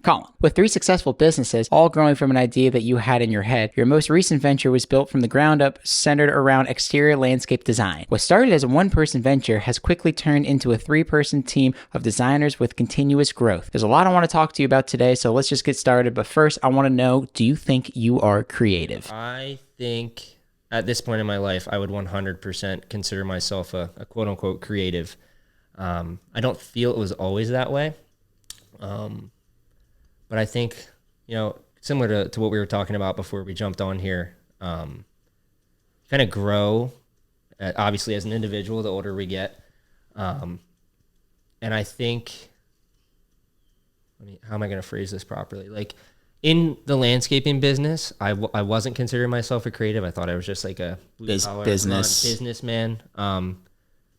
Colin. With 3 successful businesses, all growing from an idea that you had in your head, your most recent venture was built from the ground up, centered around exterior landscape design. What started as a one-person venture has quickly turned into a 3-person team of designers with continuous growth. There's a lot I want to talk to you about today, so let's just get started. But first, I want to know, do you think you are creative? I think at this point in my life, I would 100% consider myself a quote-unquote creative. I don't feel it was always that way. But I think, similar to what we were talking about before we jumped on here, kind of grow, obviously, as an individual, the older we get. And I think, how am I going to phrase this properly? Like, in the landscaping business, I wasn't considering myself a creative. I thought I was just like a businessman. But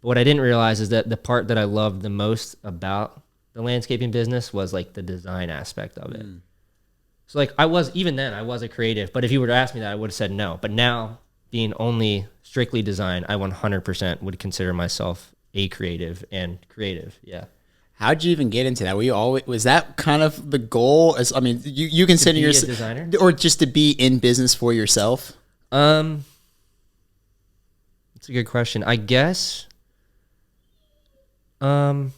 what I didn't realize is that the part that I loved the most about the landscaping business was like the design aspect of it. So like I was a creative, but if you were to ask me that, I would have said no. But now, being only strictly design, I 100% would consider myself a creative and creative. Yeah. How'd you even get into that? Was that kind of the goal? You consider yourself a designer, or just to be in business for yourself? It's a good question. I guess. No,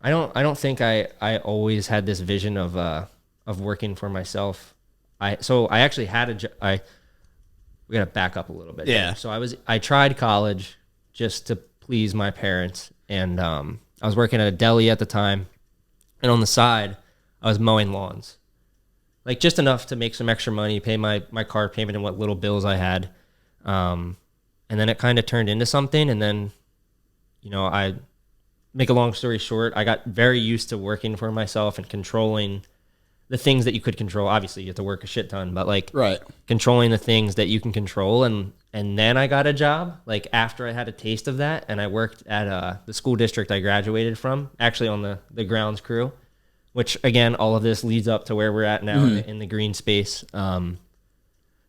I don't think I always had this vision of working for myself. I actually had we gotta back up a little bit. Yeah. Here. So I tried college just to please my parents, and I was working at a deli at the time, and on the side I was mowing lawns, like just enough to make some extra money, pay my car payment and what little bills I had, and then it kind of turned into something, and then I make a long story short, I got very used to working for myself and controlling the things that you could control. Obviously, you have to work a shit ton, but controlling the things that you can control. And then I got a job, like after I had a taste of that, and I worked at the school district I graduated from, actually on the grounds crew, which again, all of this leads up to where we're at now in the green space. But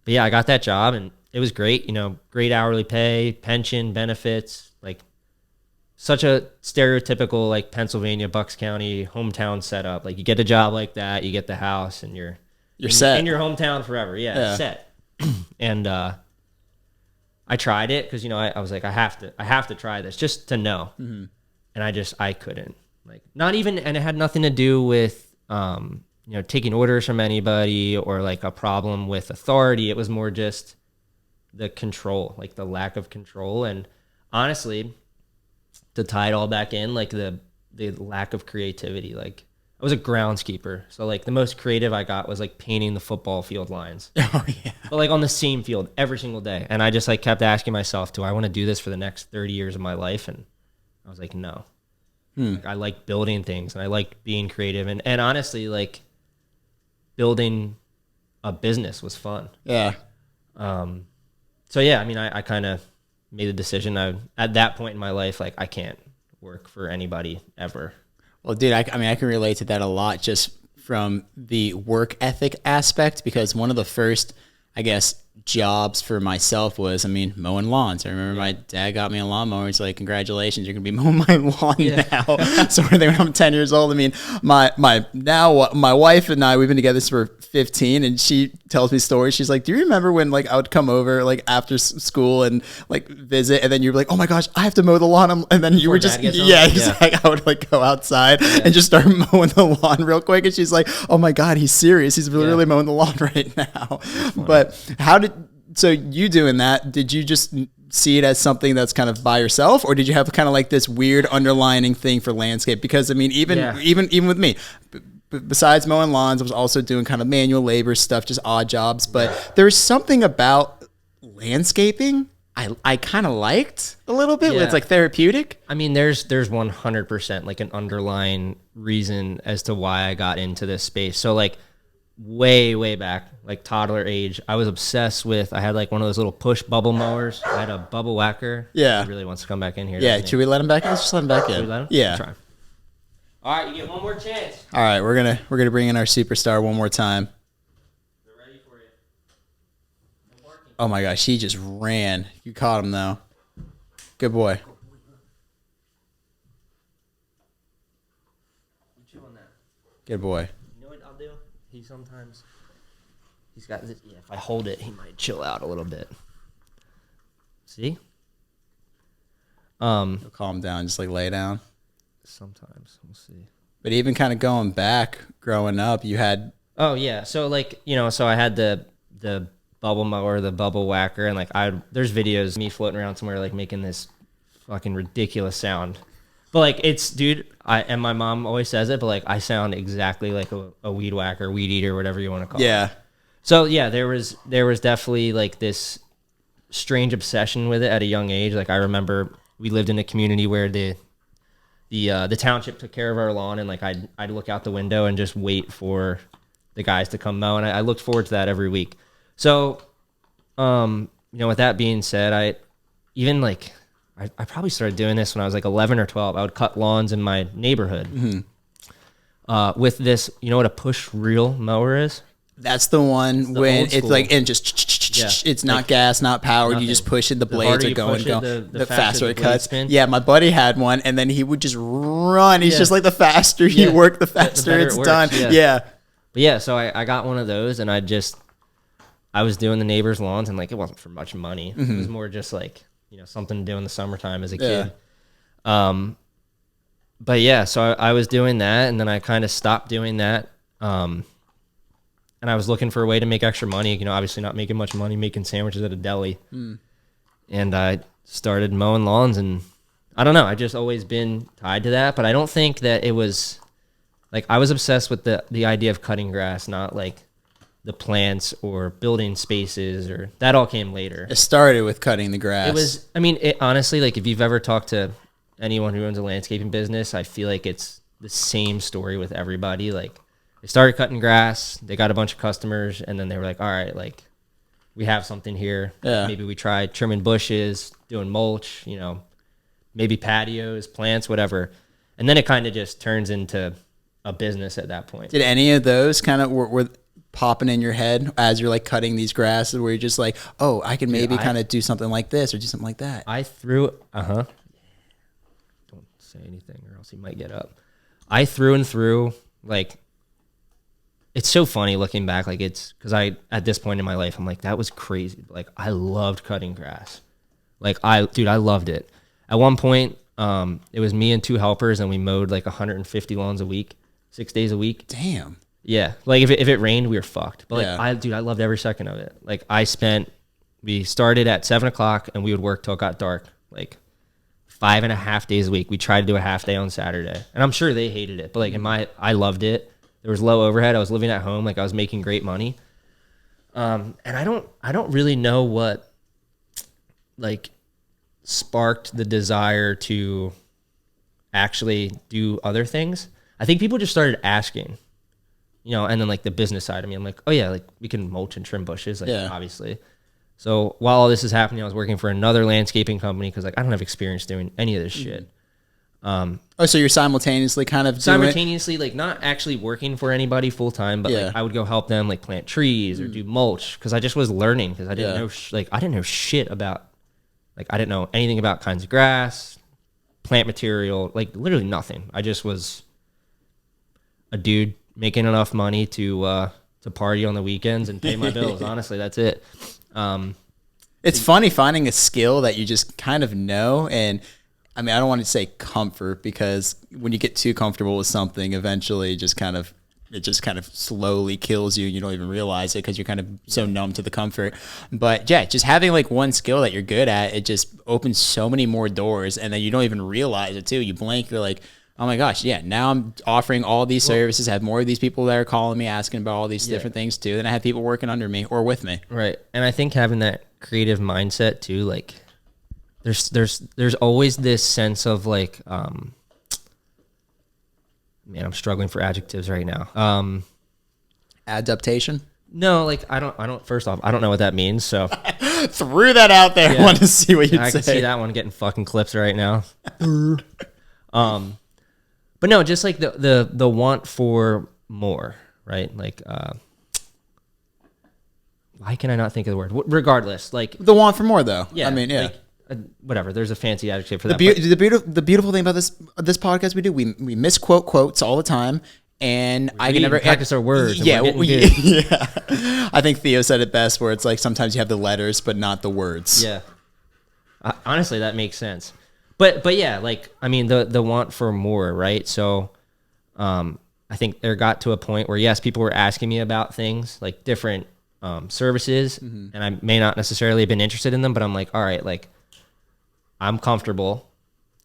yeah, I got that job and it was great, great hourly pay, pension, benefits, like such a stereotypical like Pennsylvania, Bucks County hometown setup. Like you get a job like that, you get the house, and you're set in your hometown forever. Yeah. Set. And I tried it because I was like I have to try this just to know. And I couldn't, like, not even, and it had nothing to do with taking orders from anybody or like a problem with authority. It was more just the control, like the lack of control, and honestly, to tie it all back in, like the lack of creativity. Like I was a groundskeeper, so like the most creative I got was like painting the football field lines. Oh yeah. But like on the same field every single day, and I just like kept asking myself, do I want to do this for the next 30 years of my life? And I was like, no. Like, I like building things, and I like being creative, and honestly, like building a business was fun. Yeah. So yeah, I kind of made the decision. At that point in my life, like I can't work for anybody ever. Well, dude, I can relate to that a lot just from the work ethic aspect, because one of the first, I guess, jobs for myself was, mowing lawns. I remember my dad got me a lawnmower. He's like, congratulations, you're going to be mowing my lawn now. So when I'm 10 years old, my wife and I, we've been together for 15, and she tells me stories. She's like, do you remember when like I would come over like after school and like visit, and then you're like, oh my gosh, I have to mow the lawn. And then you were just, like, I would like go outside and just start mowing the lawn real quick. And she's like, oh my God, he's serious. He's really mowing the lawn right now. But so you doing that, did you just see it as something that's kind of by yourself, or did you have kind of like this weird underlining thing for landscape? Because even with me, besides mowing lawns, I was also doing kind of manual labor stuff, just odd jobs. But there's something about landscaping I kind of liked a little bit. It's like therapeutic. There's 100% like an underlying reason as to why I got into this space. So like way back, like toddler age, I was obsessed with, I had like one of those little push bubble mowers. I had a bubble whacker. Yeah. He really wants to come back in here. Yeah. Should we let him back in? Let's just let him back in. Should we let him? Yeah. Try. All right, you get one more chance. All right, we're gonna bring in our superstar one more time. They're ready for you. Oh my gosh, he just ran. You caught him though. Good boy. Chew on that. Good boy. You know what? I'll He sometimes he's got this. Yeah, if I hold it, he might chill out a little bit. See? He'll calm down, just like lay down. Sometimes we'll see. But even kind of going back, growing up, you had. Oh yeah, so like so I had the bubble mower, the bubble whacker, and like there's videos of me floating around somewhere like making this fucking ridiculous sound. But like it's dude, and my mom always says it, but like I sound exactly like a weed whacker, weed eater, whatever you want to call it. Yeah. So yeah, there was definitely like this strange obsession with it at a young age. Like I remember we lived in a community where the township took care of our lawn, and like I'd look out the window and just wait for the guys to come mow, and I looked forward to that every week. So, with that being said, I probably started doing this when I was like 11 or 12. I would cut lawns in my neighborhood with this. You know what a push reel mower is? That's the one when it's like, and just, it's not gas, not powered. You just push it, the blades are going. The faster it cuts. Yeah, my buddy had one, and then he would just run. He's just like, the faster you work, the faster it's done. Yeah. But yeah, so I got one of those, and I was doing the neighbors' lawns, and like it wasn't for much money. It was more just like something to do in the summertime as a kid. But yeah, so I was doing that, and then I kind of stopped doing that. And I was looking for a way to make extra money. Obviously not making much money making sandwiches at a deli. And I started mowing lawns, and I don't know. I just always been tied to that, but I don't think that it was like I was obsessed with the idea of cutting grass, not like the plants or building spaces, or that all came later. It started with cutting the grass. It was, honestly, like if you've ever talked to anyone who owns a landscaping business, I feel like it's the same story with everybody. Like they started cutting grass, they got a bunch of customers, and then they were like, all right, like we have something here. Yeah. Maybe we tried trimming bushes, doing mulch, maybe patios, plants, whatever. And then it kind of just turns into a business at that point. Did any of those kind of were popping in your head as you're like cutting these grasses, where you're just like, oh, I can maybe kind of do something like this or do something like that? I threw, don't say anything or else he might get up. I threw and through, like, it's so funny looking back. Like it's because at this point in my life, I'm like, that was crazy. Like I loved cutting grass. Like I loved it. At one point, it was me and two helpers, and we mowed like 150 lawns a week, 6 days a week. Damn. Yeah. Like if it rained, we were fucked. But like I loved every second of it. Like we started at 7:00 and we would work till it got dark, like 5.5 days a week. We tried to do a half day on Saturday, and I'm sure they hated it, but like I loved it. There was low overhead. I was living at home. Like I was making great money. And I don't really know what like sparked the desire to actually do other things. I think people just started asking, and then like the business side of me, I'm like, oh yeah, like we can mulch and trim bushes. Like obviously. So while all this is happening, I was working for another landscaping company because like I don't have experience doing any of this shit. So you're simultaneously kind of like not actually working for anybody full time, but like I would go help them like plant trees or do mulch because I just was learning because I didn't know I didn't know shit about I didn't know anything about kinds of grass, plant material, like literally nothing. I just was a dude making enough money to party on the weekends and pay my bills. Honestly, that's it. It's funny finding a skill that you just kind of know. And I mean, I don't want to say comfort because when you get too comfortable with something, eventually it just kind of slowly kills you. You don't even realize it because you're kind of so numb to the comfort. But yeah, just having like one skill that you're good at, it just opens so many more doors, and then you don't even realize it too. You blink, you're like, oh my gosh, yeah, now I'm offering all these services, have more of these people that are calling me, asking about all these different things too. Then I have people working under me or with me. Right. And I think having that creative mindset too, like there's always this sense of like, man, I'm struggling for adjectives right now. Adaptation? No, like I don't, first off, I don't know what that means. So threw that out there. I wanted to see what you'd say. I can see that one getting fucking clips right now. But no, just like the want for more, right? Like, why can I not think of the word? Regardless, like the want for more, though. Yeah, I mean, yeah. Like, whatever. There's a fancy adjective for that. The beautiful thing about this podcast we do, we misquote quotes all the time, and I can never practice our words. Yeah, yeah. I think Theo said it best, where it's like sometimes you have the letters but not the words. Yeah. Honestly, that makes sense. But yeah, like, I mean, the want for more, right? So, I think there got to a point where, yes, people were asking me about things like different services, and I may not necessarily have been interested in them, but I'm like, all right, like, I'm comfortable.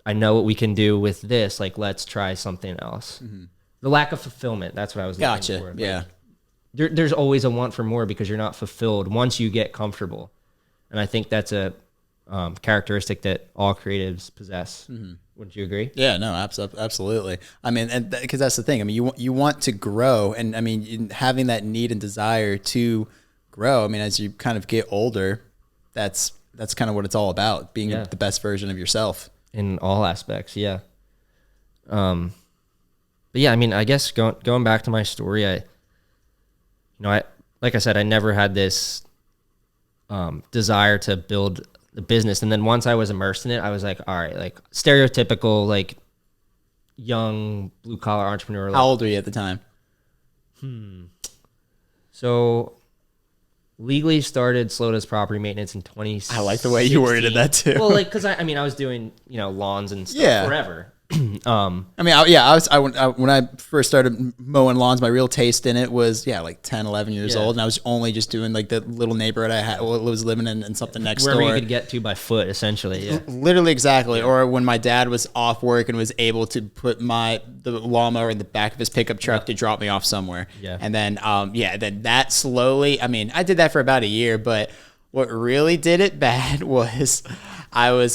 I know what we can do with this. Like, let's try something else. The lack of fulfillment, that's what I was looking for. Like, yeah. There's always a want for more because you're not fulfilled once you get comfortable. And I think that's a characteristic that all creatives possess. Wouldn't you agree? Yeah, no, absolutely. I mean, and because that's the thing. I mean, you want to grow, and I mean, having that need and desire to grow. I mean, as you kind of get older, that's kind of what it's all about, being the best version of yourself in all aspects. Yeah. But yeah, I mean, I guess going back to my story, I like I said, I never had this desire to build the business. And then once I was immersed in it, I was like, all right, like stereotypical, like young blue collar entrepreneur. How old were you at the time? So legally started Slota's property maintenance in 2016. I like the way you worded that too. Well, like, cause I was doing, lawns and stuff forever. I mean, when I first started mowing lawns, my real taste in it was like 10, 11 years old, and I was only just doing like the little neighborhood I had, was living in, and something next door. Wherever you could get to by foot, essentially. Yeah. Literally, exactly. Or when my dad was off work and was able to put the lawnmower in the back of his pickup truck to drop me off somewhere. Yeah. And then, then that slowly. I mean, I did that for about a year, but what really did it bad was I was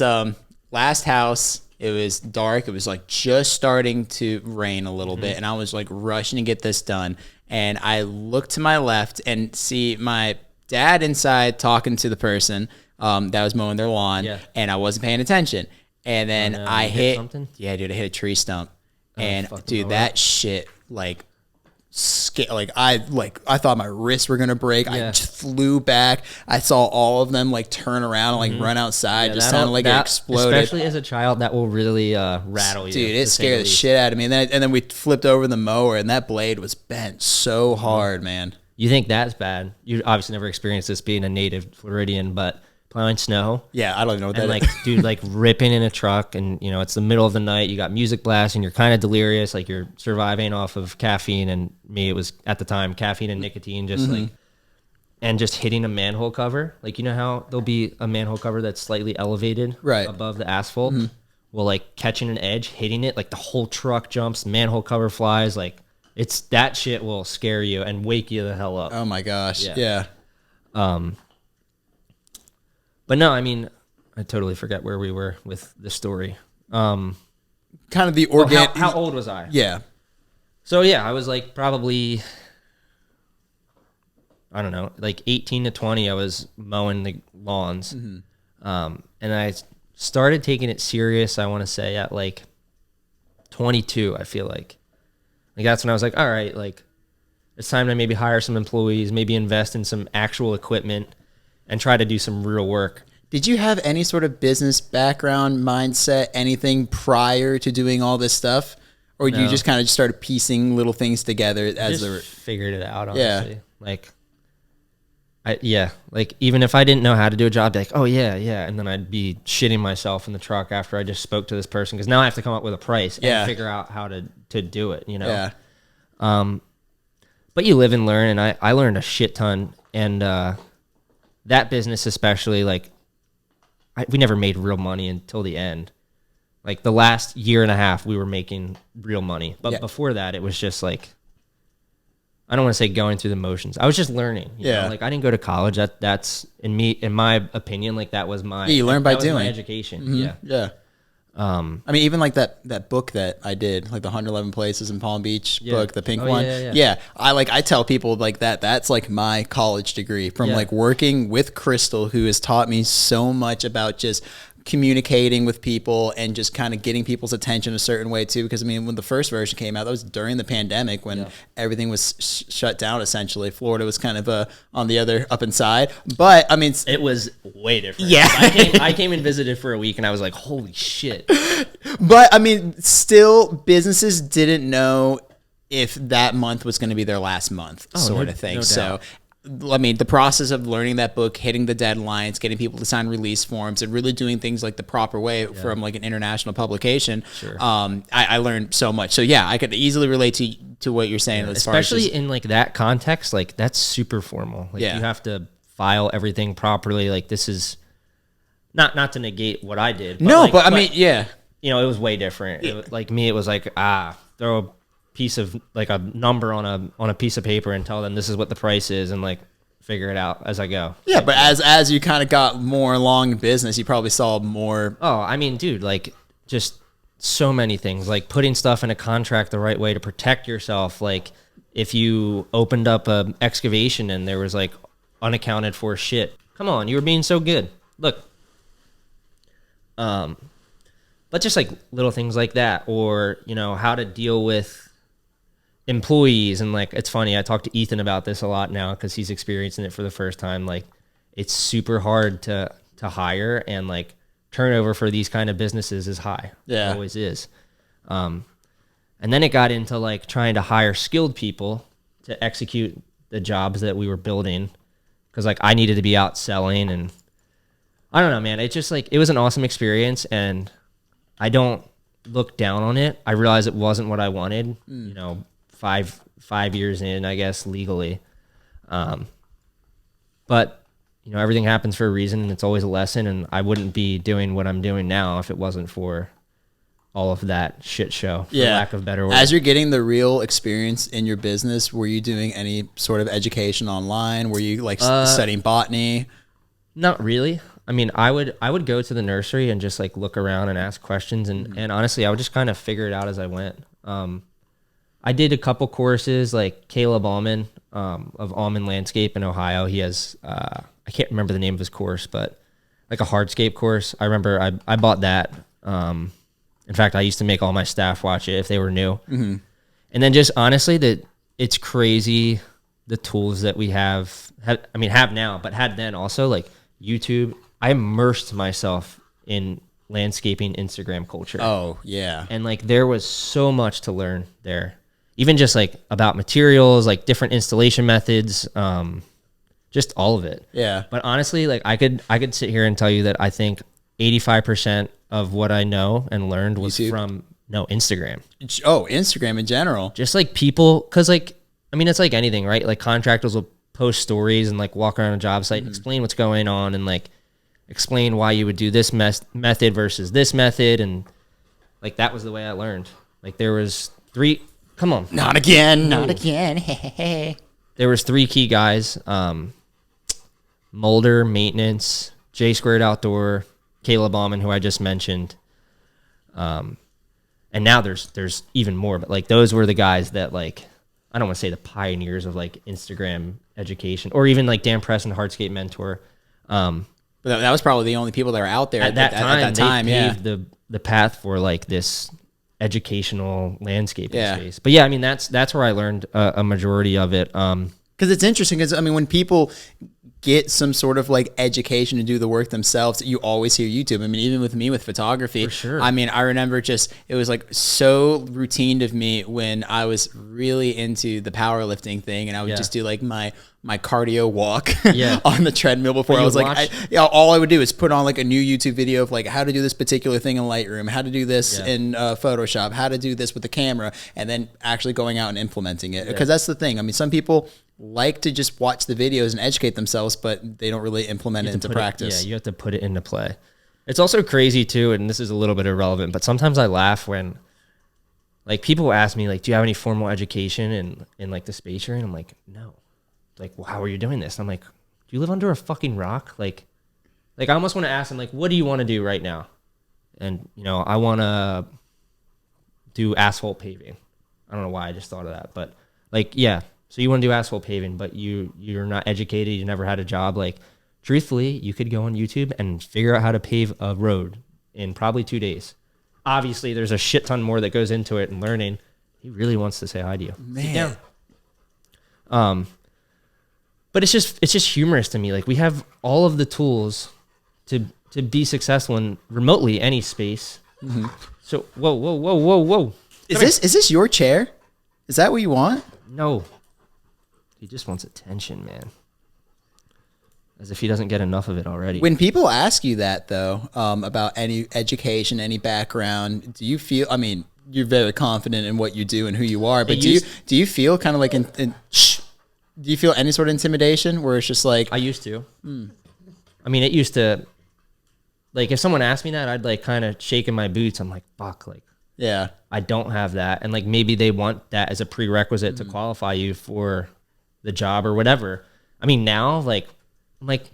last house. It was dark. It was like just starting to rain a little bit, and I was like rushing to get this done. And I looked to my left and see my dad inside talking to the person that was mowing their lawn, and I wasn't paying attention. And then I hit something? Yeah, dude, I hit a tree stump, and dude, that shit I thought my wrists were gonna break. I just flew back. I saw all of them like turn around and like run outside. Just sounded like it exploded. Especially as a child, that will really rattle you. Dude, it scared the shit out of me. And then we flipped over the mower, and that blade was bent so hard, man. You think that's bad? You obviously never experienced this being a native Floridian, but plowing snow. Yeah, I don't even know what that is. Dude, like ripping in a truck, and it's the middle of the night, you got music blasting, you're kind of delirious, like you're surviving off of caffeine, and me, it was at the time caffeine and nicotine, just and just hitting a manhole cover. Like, you know how there'll be a manhole cover that's slightly elevated above the asphalt? Well, like catching an edge, hitting it, like the whole truck jumps, manhole cover flies, like that shit will scare you and wake you the hell up. Oh my gosh. Yeah. But no, I mean, I totally forget where we were with the story. Kind of the organic. How old was I? Yeah. So yeah, I was like probably, I don't know, like 18 to 20. I was mowing the lawns, and I started taking it serious. I want to say at like 22. I feel like that's when I was like, all right, like it's time to maybe hire some employees, maybe invest in some actual equipment, and try to do some real work. Did you have any sort of business background, mindset, anything prior to doing all this stuff? Or you just kind of started piecing little things together as figured it out, honestly. Yeah. Like even if I didn't know how to do a job, I'd be like, oh yeah. And then I'd be shitting myself in the truck after I just spoke to this person, because now I have to come up with a price and figure out how to do it, Yeah. But you live and learn, and I learned a shit ton. And that business especially, like we never made real money until the end. Like the last year and a half, we were making real money. But before that, it was just like, I don't want to say going through the motions. I was just learning. You know? Like I didn't go to college. That's in my opinion, like that was my. Yeah, you learn by doing. My education. Yeah. I mean, even like that book that I did, like the 111 Places in Palm Beach book, the pink one. Yeah. I tell people like that's like my college degree from like working with Crystal, who has taught me so much about just communicating with people and just kind of getting people's attention a certain way too. Because I mean, when the first version came out, that was during the pandemic when everything was shut down. Essentially, Florida was kind of on the other up inside. But I mean, it was way different. Yeah, I came and visited for a week, and I was like, holy shit. But I mean, still, businesses didn't know if that month was going to be their last month, sort of thing. No So, doubt. I mean, the process of learning that book, hitting the deadlines, getting people to sign release forms, and really doing things like the proper way from like an international publication. Sure. I learned so much. So yeah, I could easily relate to what you're saying. As far as Especially just, in like that context, like that's super formal. Like Yeah. you have to file everything properly. Like this is not to negate what I did. But no, like, but I mean, yeah. you know, it was way different. It, like me, it was like, throw a piece of like a number on a piece of paper and tell them this is what the price is and like figure it out as I go. Yeah, but as you kind of got more along in business, you probably saw more. Oh, I mean, dude, like just so many things, like putting stuff in a contract the right way to protect yourself. Like if you opened up a excavation and there was like unaccounted for shit, come on, you were being so good. Look. But just like little things like that, or, you know, how to deal with employees. And like, it's funny, I talk to Ethan about this a lot now because he's experiencing it for the first time. Like it's super hard to hire, and like turnover for these kind of businesses is high. Yeah. It always is. And then it got into like trying to hire skilled people to execute the jobs that we were building. Cause like I needed to be out selling, and I don't know, man. It just like, it was an awesome experience, and I don't look down on it. I realized it wasn't what I wanted, you know, five years in, I guess, legally. But, you know, everything happens for a reason, and it's always a lesson, and I wouldn't be doing what I'm doing now if it wasn't for all of that shit show, for lack of better words. As you're getting the real experience in your business, were you doing any sort of education online? Were you like studying botany? Not really. I mean, I would go to the nursery and just like look around and ask questions, and honestly, I would just kind of figure it out as I went. I did a couple courses, like Caleb Allman of Allman Landscape in Ohio. He has I can't remember the name of his course, but like a hardscape course. I remember I bought that. In fact, I used to make all my staff watch it if they were new. Mm-hmm. And then just honestly, that it's crazy the tools that we have now, but had then also, like YouTube. I immersed myself in landscaping Instagram culture. Oh, yeah. And like there was so much to learn there. Even just like about materials, like different installation methods, just all of it. Yeah. But honestly, like I could sit here and tell you that I think 85% of what I know and learned was YouTube? from Instagram. Oh, Instagram in general. Just like people, because like, I mean, it's like anything, right? Like contractors will post stories and like walk around a job site and explain what's going on, and like explain why you would do this method versus this method. And like, that was the way I learned. Like there was Not again. There was 3 key guys, Mulder, maintenance, J Squared Outdoor, Caleb Allman, who I just mentioned. And now there's even more, but like those were the guys that, like, I don't want to say the pioneers of like Instagram education, or even like Dan Preston, Hardscape Mentor. But that was probably the only people that were out there At that time, they yeah. paved the path for like this educational landscaping Yeah. space. But yeah, I mean, that's where I learned a majority of it. Because it's interesting, because I mean, when people get some sort of like education to do the work themselves, you always hear YouTube. I mean, even with me with photography, For sure. I mean, I remember just, it was like so routine of me when I was really into the powerlifting thing, and I would just do like my cardio walk on the treadmill before. I was like, all I would do is put on like a new YouTube video of like how to do this particular thing in Lightroom, how to do this in Photoshop, how to do this with the camera, and then actually going out and implementing it. Because that's the thing. I mean, some people like to just watch the videos and educate themselves, but they don't really implement it into practice. You have to put it into play. It's also crazy too, and this is a little bit irrelevant, but sometimes I laugh when like people ask me like, do you have any formal education in like the space you're in? I'm like, no. Like, well, how are you doing this? I'm like, do you live under a fucking rock? Like I almost want to ask them, like, what do you want to do right now? And, you know, I want to do asphalt paving. I don't know why I just thought of that, but like, yeah. So you want to do asphalt paving, but you're not educated. You never had a job. Like, truthfully, you could go on YouTube and figure out how to pave a road in probably 2 days. Obviously, there's a shit ton more that goes into it and learning. He really wants to say hi to you. Man. Sit down. But it's just humorous to me. Like, we have all of the tools to be successful in remotely any space. Mm-hmm. So whoa. Is this your chair? Is that what you want? No. He just wants attention, man. As if he doesn't get enough of it already. When people ask you that, though, about any education, any background, do you feel, I mean, you're very confident in what you do and who you are, but do you feel kind of like, do you feel any sort of intimidation where it's just like... I used to. I mean, it used to, like, if someone asked me that, I'd, like, kind of shake in my boots. I'm like, fuck, like, yeah, I don't have that. And, like, maybe they want that as a prerequisite to qualify you for the job or whatever. I mean, now, like, I'm like,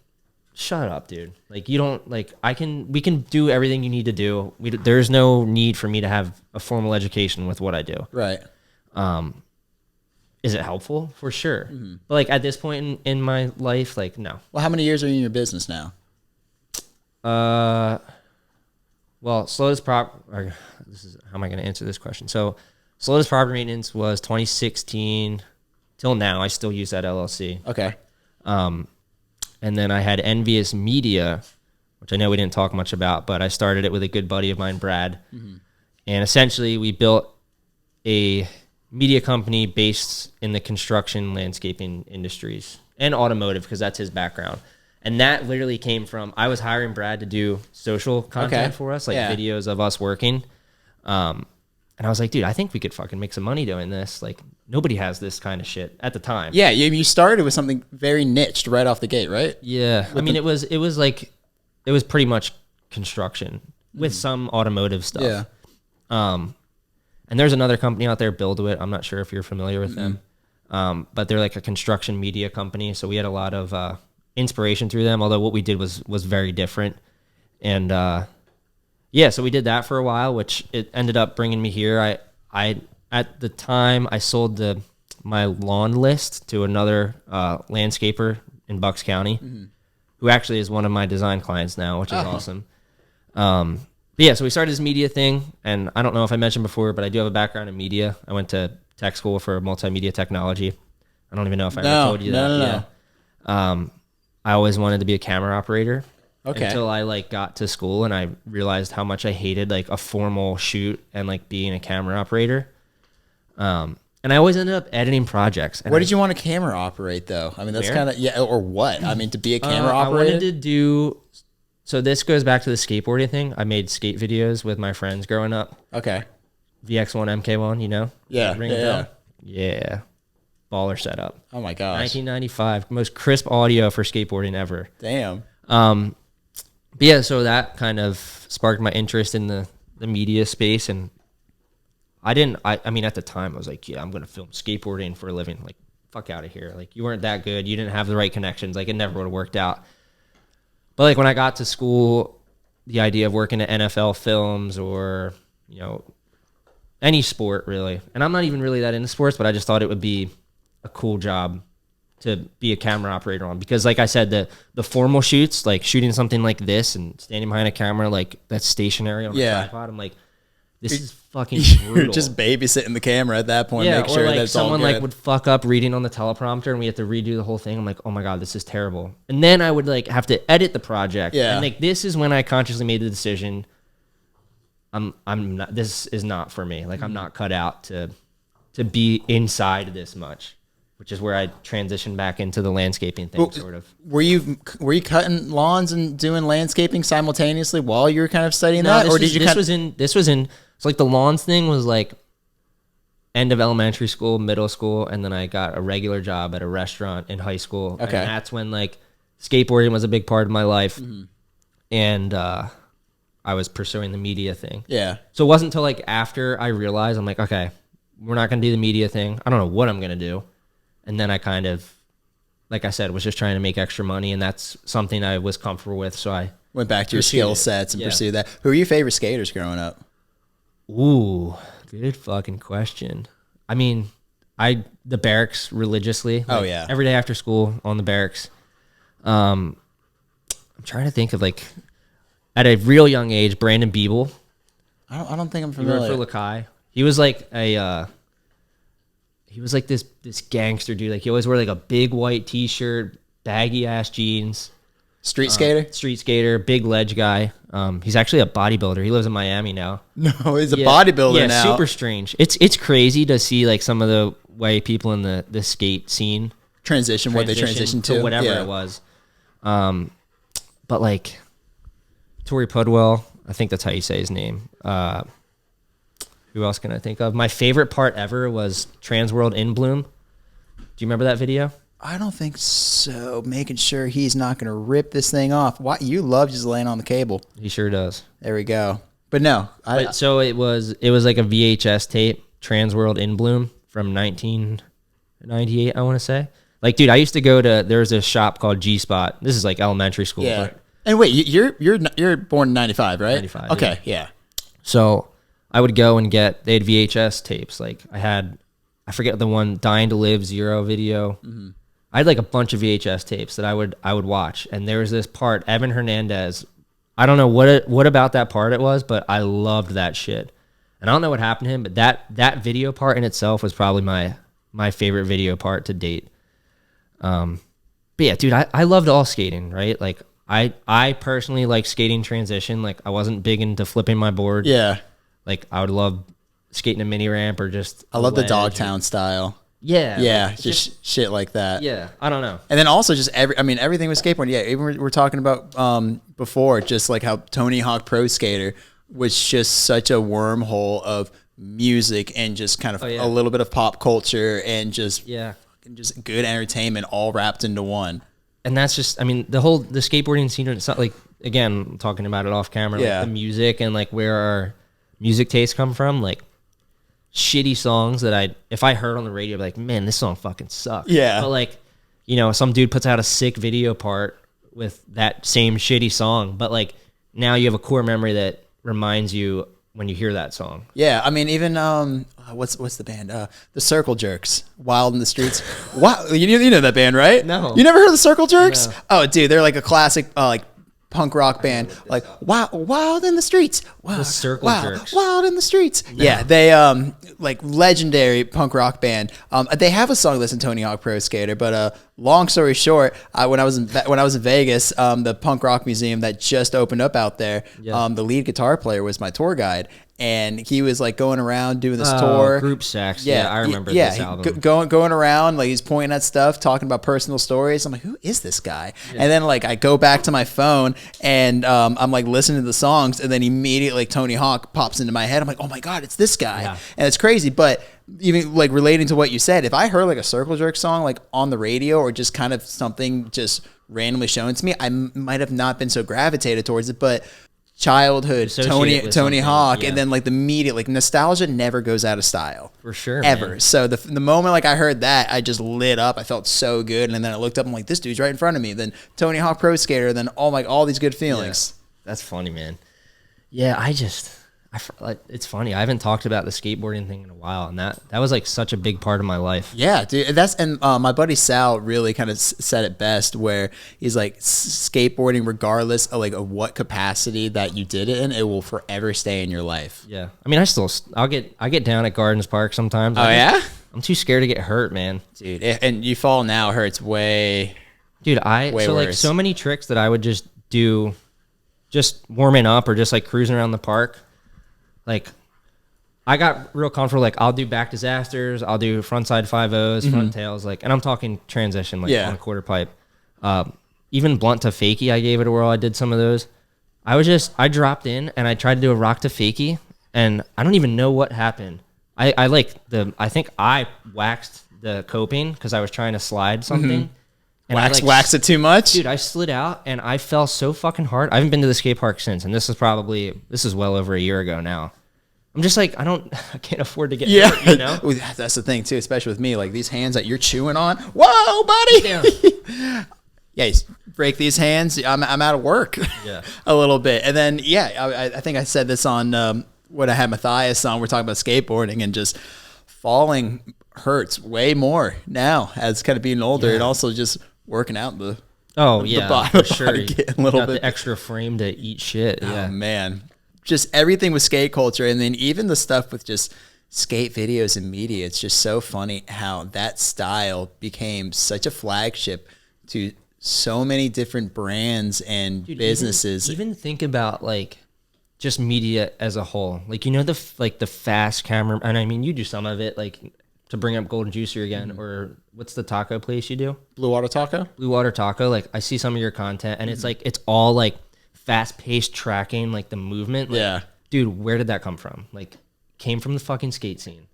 shut up, dude. Like, you don't, like, we can do everything you need to do. There's no need for me to have a formal education with what I do. right. Is it helpful? For sure. But, like, at this point in my life, like, no. Well, how many years are you in your business now? Well, Slota's how am I going to answer this question? So, Slota's property maintenance was 2016 till now. I still use that LLC. Okay. And then I had Envious Media, which I know we didn't talk much about, but I started it with a good buddy of mine, Brad. And essentially, we built a media company based in the construction, landscaping industries and automotive, because that's his background. And that literally came from, I was hiring Brad to do social content for us, like videos of us working. And I was like, dude, I think we could fucking make some money doing this. Like, nobody has this kind of shit at the time. Yeah, you started with something very niched right off the gate, right? Yeah. I mean, it was pretty much construction with some automotive stuff. Yeah. And there's another company out there, Build It. I'm not sure if you're familiar with them. But they're like a construction media company. So we had a lot of inspiration through them, although what we did was very different. And so we did that for a while, which it ended up bringing me here. I at the time, I sold my lawn list to another landscaper in Bucks County, who actually is one of my design clients now, which is awesome. But yeah, so we started this media thing, and I don't know if I mentioned before, but I do have a background in media. I went to tech school for multimedia technology. I don't even know if I ever told you that. No. I always wanted to be a camera operator. Okay. Until I like got to school and I realized how much I hated like a formal shoot and like being a camera operator. And I always ended up editing projects. Where did you want a camera operate though? I mean, that's kind of, or what? I mean, to be a camera operator? I wanted to do, so this goes back to the skateboarding thing. I made skate videos with my friends growing up. Okay. VX1, MK1, you know? Yeah. Ring a bell? Yeah. Baller setup. Oh my gosh. 1995. Most crisp audio for skateboarding ever. Damn. But yeah, so that kind of sparked my interest in the media space. And I mean, at the time, I was like, yeah, I'm going to film skateboarding for a living. Like, fuck out of here. Like, you weren't that good. You didn't have the right connections. Like, it never would have worked out. But, like, when I got to school, the idea of working at NFL films or, you know, any sport, really. And I'm not even really that into sports, but I just thought it would be a cool job to be a camera operator on, because like I said, the formal shoots, like shooting something like this and standing behind a camera like that's stationary on a tripod, I'm like, this is fucking brutal. You're just babysitting the camera at that point, make sure like that's someone all good. like would fuck up reading on the teleprompter and we had to redo the whole thing. I'm like, oh my god, this is terrible. And then I would like have to edit the project. Yeah. And like this is when I consciously made the decision, I'm not, this is not for me. Like I'm not cut out to be inside this much. Which is where I transitioned back into the landscaping thing, sort of. Were you cutting lawns and doing landscaping simultaneously while you were kind of studying that, or did you? This was in. So like the lawns thing was like end of elementary school, middle school, and then I got a regular job at a restaurant in high school. Okay, and that's when like skateboarding was a big part of my life, and I was pursuing the media thing. Yeah. So it wasn't until like after I realized I'm like, okay, we're not gonna do the media thing. I don't know what I'm gonna do. And then I kind of, like I said, was just trying to make extra money, and that's something I was comfortable with. So I went back to your skill sets and pursued that. Who were your favorite skaters growing up? Ooh, good fucking question. I mean, the barracks religiously. Oh yeah, every day after school on the barracks. I'm trying to think of like at a real young age, Brandon Biebel. I don't think I'm familiar. He worked for Lakai. He was like a. He was like this gangster dude. Like he always wore like a big white T-shirt, baggy ass jeans. Street skater? Street skater, big ledge guy. He's actually a bodybuilder. He lives in Miami now. No, he's a bodybuilder now. Yeah, super strange. It's crazy to see like some of the way people in the skate scene what they transitioned to. Whatever it was. But like Tori Pudwell, I think that's how you say his name. Who else can I think of? My favorite part ever was Trans World in Bloom. Do you remember that video? I don't think so. Making sure he's not going to rip this thing off. Why you love just laying on the cable? He sure does. There we go. But no, so it was like a VHS tape, Trans World in Bloom from 1998. I want to say. Like, dude, I used to go to. There was a shop called G Spot. This is like elementary school. Yeah. But, and wait, you're born in 95, right? 95. Okay, yeah. So I would go and they had VHS tapes. Like I forget the one, Dying to Live Zero video. Mm-hmm. I had like a bunch of VHS tapes that I would watch. And there was this part, Evan Hernandez. I don't know what about that part it was, but I loved that shit. And I don't know what happened to him, but that video part in itself was probably my favorite video part to date. But yeah, dude, I loved all skating, right? Like I personally like skating transition. Like I wasn't big into flipping my board. Yeah. Like I would love skating a mini ramp or just I love the Dogtown style. Yeah. Yeah, like just shit like that. Yeah, I don't know. And then also just everything with skateboarding. Yeah, even we're talking about before, just like how Tony Hawk Pro Skater was just such a wormhole of music and just kind of a little bit of pop culture and just good entertainment all wrapped into one. And that's just, the skateboarding scene, it's not like, again, I'm talking about it off camera, like the music and like where our music tastes come from, like shitty songs that if I heard on the radio, I'd be like, man, this song fucking sucks. Yeah. But like, some dude puts out a sick video part with that same shitty song, but like now you have a core memory that reminds you when you hear that song. Yeah, even what's the band? The Circle Jerks, Wild in the Streets. Wow, you know that band, right? No, you never heard of the Circle Jerks? No. Oh, dude, they're like a classic like punk rock band, like Wild in the Streets. Wow, the Circle Jerks. Wild in the Streets. No. Yeah, they like legendary punk rock band. They have a song that's in Tony Hawk Pro Skater, but long story short, when I was in Vegas, the punk rock museum that just opened up out there, the lead guitar player was my tour guide. And he was like going around doing this tour. Group sex. Yeah, I remember this album. Going around, like he's pointing at stuff, talking about personal stories. I'm like, who is this guy? Yeah. And then like I go back to my phone and I'm like listening to the songs, and then immediately like Tony Hawk pops into my head. I'm like, oh my God, it's this guy. Yeah. And it's crazy. But even like relating to what you said, if I heard like a Circle Jerk song like on the radio or just kind of something just randomly shown to me, I might have not been so gravitated towards it. But childhood Tony Hawk, and then like the media, like nostalgia never goes out of style for sure, ever, man. So the moment like I heard that, I just lit up. I felt so good, and then I looked up, I'm like, this dude's right in front of me. Then Tony Hawk Pro Skater, then all these good feelings. That's funny, man. Yeah, it's funny, I haven't talked about the skateboarding thing in a while, and that was like such a big part of my life. Yeah, dude, my buddy Sal really kind of said it best, where he's like, skateboarding, regardless of like of what capacity that you did it in, it will forever stay in your life. Yeah, I get down at Gardens Park sometimes. I'm too scared to get hurt, man. Dude, and you fall now, hurts way. Dude, worse. Like so many tricks that I would just do, just warming up or just like cruising around the park. Like, I got real comfortable. Like, I'll do back disasters. I'll do frontside 5-0s, front tails. Like, and I'm talking transition, like on a quarter pipe. Even blunt to fakie, I gave it a whirl. I did some of those. I dropped in and I tried to do a rock to fakie, and I don't even know what happened. I think I waxed the coping because I was trying to slide something. And wax it too much? Dude, I slid out and I fell so fucking hard. I haven't been to the skate park since, and this is well over a year ago now. I'm just like, I can't afford to get hurt, you know? That's the thing too, especially with me, like these hands that you're chewing on. Whoa, buddy! Yeah, you break these hands, I'm out of work a little bit. And then, I think I said this on when I had Matthias on, we're talking about skateboarding, and just falling hurts way more now as kind of being older, and also just working out the bottom, for sure. Getting a little bit the extra frame to eat shit. Oh man, just everything with skate culture, and then even the stuff with just skate videos and media. It's just so funny how that style became such a flagship to so many different brands and businesses. Even think about like just media as a whole. Like, you know, the fast camera, and I mean, you do some of it, like to bring up Golden Juicer again, or what's the taco place you do? Blue Water Taco? Blue Water Taco. Like, I see some of your content, and it's like, it's all like fast paced tracking, like the movement. Like, Yeah. Dude, where did that come from? Like, came from the fucking skate scene.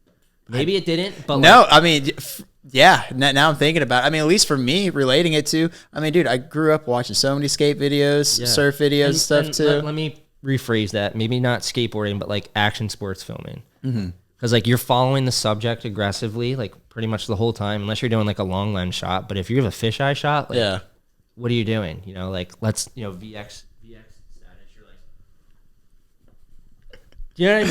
Maybe it didn't, but no, like, I mean, yeah. Now I'm thinking about it. I mean, at least for me, relating it to, I mean, dude, I grew up watching so many skate videos, surf videos, and stuff too. Let me rephrase that. Maybe not skateboarding, but like action sports filming. Because like you're following the subject aggressively, like pretty much the whole time, unless you're doing like a long lens shot. But if you have a fisheye shot, like, what are you doing? You know, like let's, you know, VX status. You're like, do you know what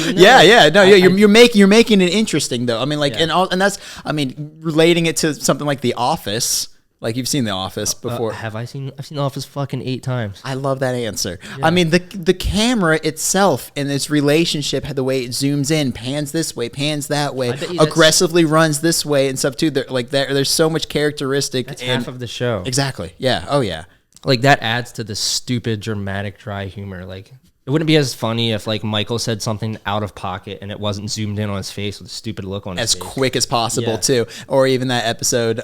I mean? You're making it interesting though. I mean, like, and that's, I mean, relating it to something like The Office. Like, you've seen The Office before. I've seen The Office fucking 8 times. I love that answer. Yeah. I mean, the camera itself and its relationship, the way it zooms in, pans this way, pans that way, aggressively runs this way and stuff too. There's so much characteristic. That's half of the show. Exactly. Yeah. Oh yeah. Like, that adds to the stupid, dramatic, dry humor. Like, it wouldn't be as funny if like Michael said something out of pocket and it wasn't zoomed in on his face with a stupid look on his face. As quick as possible too. Or even that episode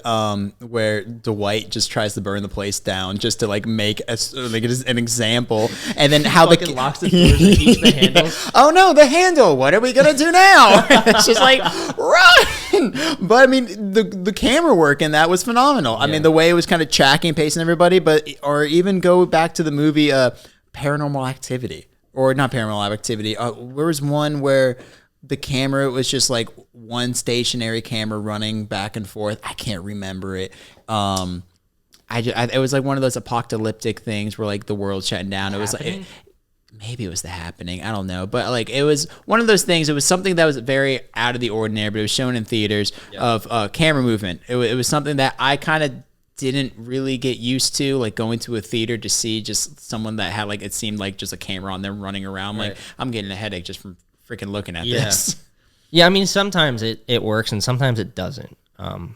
where Dwight just tries to burn the place down just to like make an example, and then how the locks the doors and keeps the handles. Oh no, the handle! What are we gonna do now? It's just like run. But I mean, the camera work in that was phenomenal. I mean, the way it was kind of tracking, pacing everybody, or even go back to the movie Paranormal Activity. Or not Paranormal Activity. There was one where the camera was just like one stationary camera running back and forth. I can't remember it. It was like one of those apocalyptic things where like the world's shutting down. It was like maybe it was The Happening. I don't know, but like it was one of those things. It was something that was very out of the ordinary, but it was shown in theaters of camera movement. It was something that I kind of didn't really get used to, like going to a theater to see just someone that had like, it seemed like just a camera on them running around. Like, I'm getting a headache just from freaking looking at this. Yeah, I mean, sometimes it works and sometimes it doesn't. But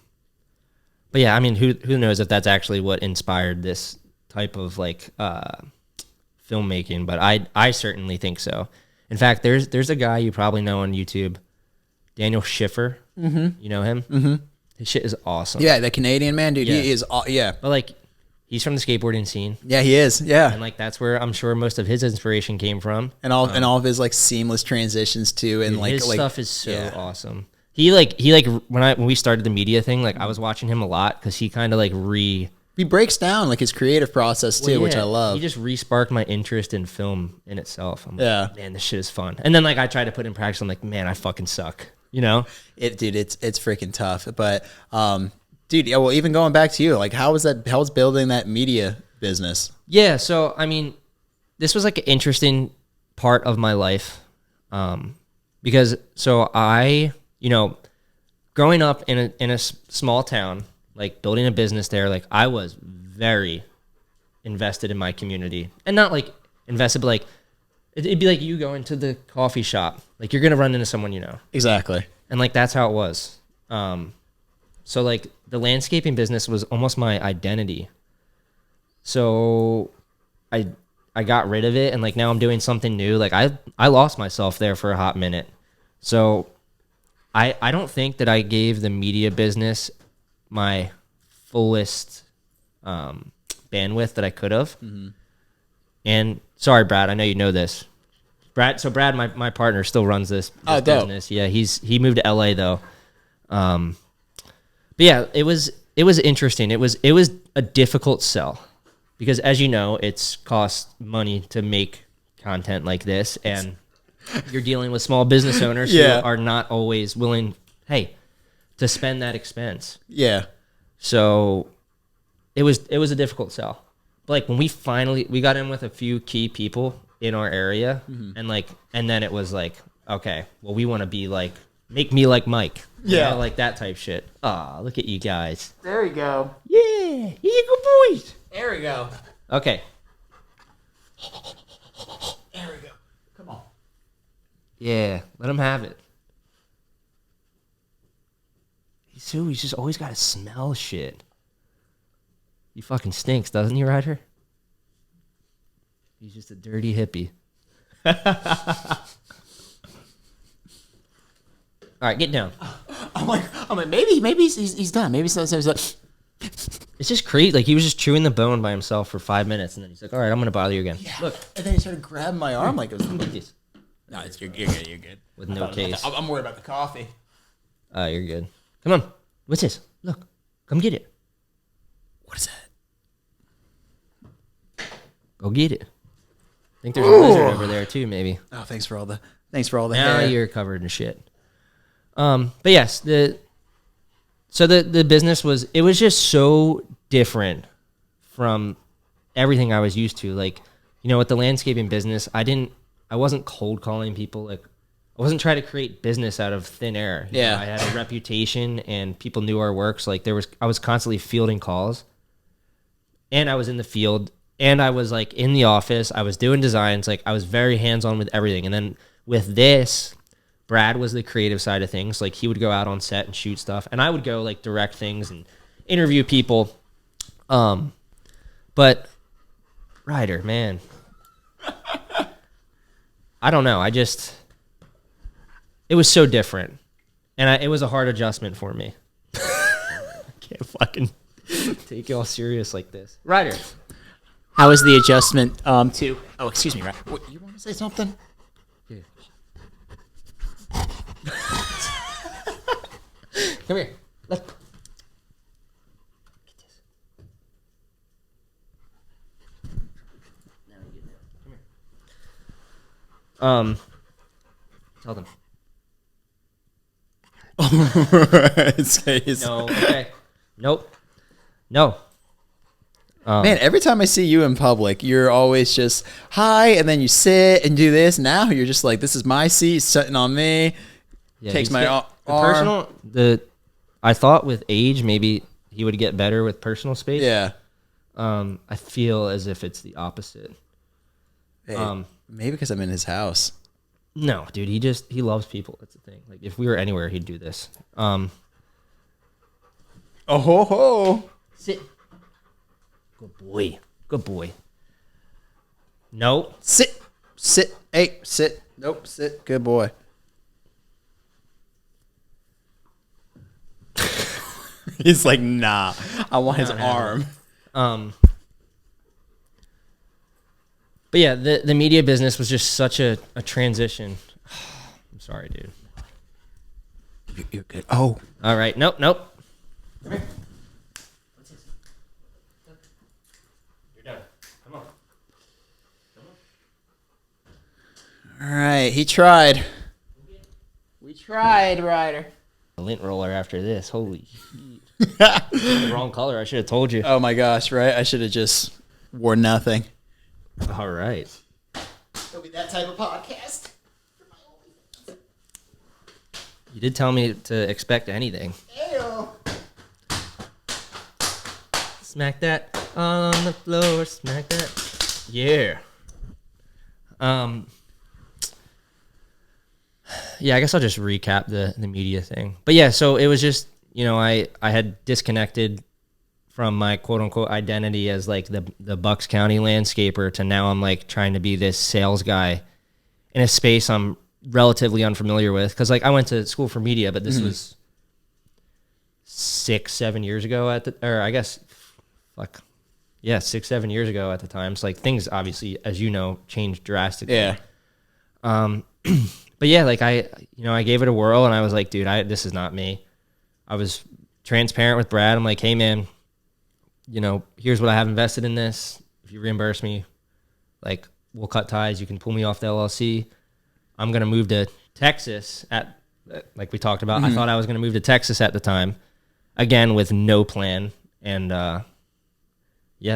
yeah, I mean, who knows if that's actually what inspired this type of like filmmaking, but I certainly think so. In fact, there's a guy you probably know on YouTube, Daniel Schiffer. Mm-hmm. You know him? Mm-hmm. His shit is awesome. Yeah, the Canadian man, dude. Yeah. He is, But like, he's from the skateboarding scene. Yeah, he is. Yeah. And like, that's where I'm sure most of his inspiration came from. And all of his like seamless transitions too. And dude, his stuff is so awesome. He when we started the media thing, like I was watching him a lot because he kind of like he breaks down like his creative process too, which I love. He just re-sparked my interest in film in itself. I'm like, man, this shit is fun. And then like I try to put in practice. I'm like, man, I fucking suck. You know, it's freaking tough. But, dude, well, even going back to you, like, how was building that media business? Yeah. So, I mean, this was like an interesting part of my life. Because I, you know, growing up in a small town, like building a business there, like I was very invested in my community, and not like invested, but like, it'd be like you going to the coffee shop. Like, you're going to run into someone you know. Exactly. And, like, that's how it was. So, like, the landscaping business was almost my identity. So, I got rid of it, and, like, now I'm doing something new. Like, I lost myself there for a hot minute. So, I don't think that I gave the media business my fullest bandwidth that I could have. Mm-hmm. And sorry, Brad, I know you know this. Brad, my partner, still runs this business. Yeah, he moved to LA though. But yeah, it was interesting. It was a difficult sell because, as you know, it's cost money to make content like this, and you're dealing with small business owners who are not always willing, to spend that expense. Yeah. So it was a difficult sell. Like when we got in with a few key people in our area, and then it was like, okay, well, we want to be like, make me like Mike. You know, like that type shit. Ah, look at you guys. There you go. Yeah. Here you go, boys. There we go. Okay. There we go. Come on. Yeah, let him have it. He's just always got to smell shit. He fucking stinks, doesn't he, Ryder? He's just a dirty hippie. All right, get down. I'm like maybe he's done. Maybe he's like, It's just crazy. Like, he was just chewing the bone by himself for 5 minutes, and then he's like, all right, I'm going to bother you again. yeah. Look. And then he started grabbing my arm like it was. Look at this. No, you're good. You're good. With no case. I'm worried about the coffee. You're good. Come on. What's this? Look. Come get it. What is that? Go get it. I think there's a lizard over there, too, maybe. Oh, thanks for all the Now hair. you're covered in shit. But yes, the business was just so different from everything I was used to. Like, with the landscaping business, I wasn't cold calling people. Like, I wasn't trying to create business out of thin air. Yeah. I had a reputation and people knew our work. So like I was constantly fielding calls, and I was in the field, and I was like in the office. I was doing designs. Like, I was very hands-on with everything. And then with this, Brad was the creative side of things. Like, he would go out on set and shoot stuff, and I would go like direct things and interview people. But Ryder, man, I don't know. It was so different, and it was a hard adjustment for me. I can't fucking take you all serious like this. Ryder, How was the adjustment to? Oh, excuse me, right? What, you want to say something? yeah. Come here. Let's. Get this. Now you get it. Come here. Tell them. No. Okay. Nope. No. Man, every time I see you in public, you're always just hi, and then you sit and do this. Now you're just like, this is my seat, sitting on me. Yeah, Takes he's my get- arm. I thought with age maybe he would get better with personal space. Yeah. I feel as if it's the opposite. Hey, maybe because I'm in his house. No, dude, he loves people. That's the thing. Like, if we were anywhere, he'd do this. Oh ho ho. Sit. Good boy. Good boy. Nope. Sit. Hey, sit. Nope, sit. Good boy. He's like, nah. I want his arm. But yeah, the media business was just such a transition. I'm sorry, dude. You're good. Oh. All right. Nope. Come here. What's this? You're done. Come on. All right. He tried. We tried, Ryder. A lint roller after this. Holy shit. The wrong color. I should have told you. Oh my gosh, right? I should have just wore nothing. All right. It'll be that type of podcast. You did tell me to expect anything. Ew. Smack that on the floor. Smack that. Yeah. Yeah, I guess I'll just recap the media thing. But yeah, so it was just, I had disconnected from my quote unquote identity as like the Bucks County landscaper to now I'm like trying to be this sales guy in a space I'm relatively unfamiliar with. Cause like I went to school for media, but this was 6-7 years ago at the 6-7 years ago at the time. So like things obviously, as you know, changed drastically. Yeah. But yeah, like I gave it a whirl and I was like, dude, this is not me. I was transparent with Brad. I'm like, hey man, here's what I have invested in this. If you reimburse me, like we'll cut ties. You can pull me off the LLC. I'm going to move to Texas like we talked about. I thought I was going to move to Texas at the time, again, with no plan. And,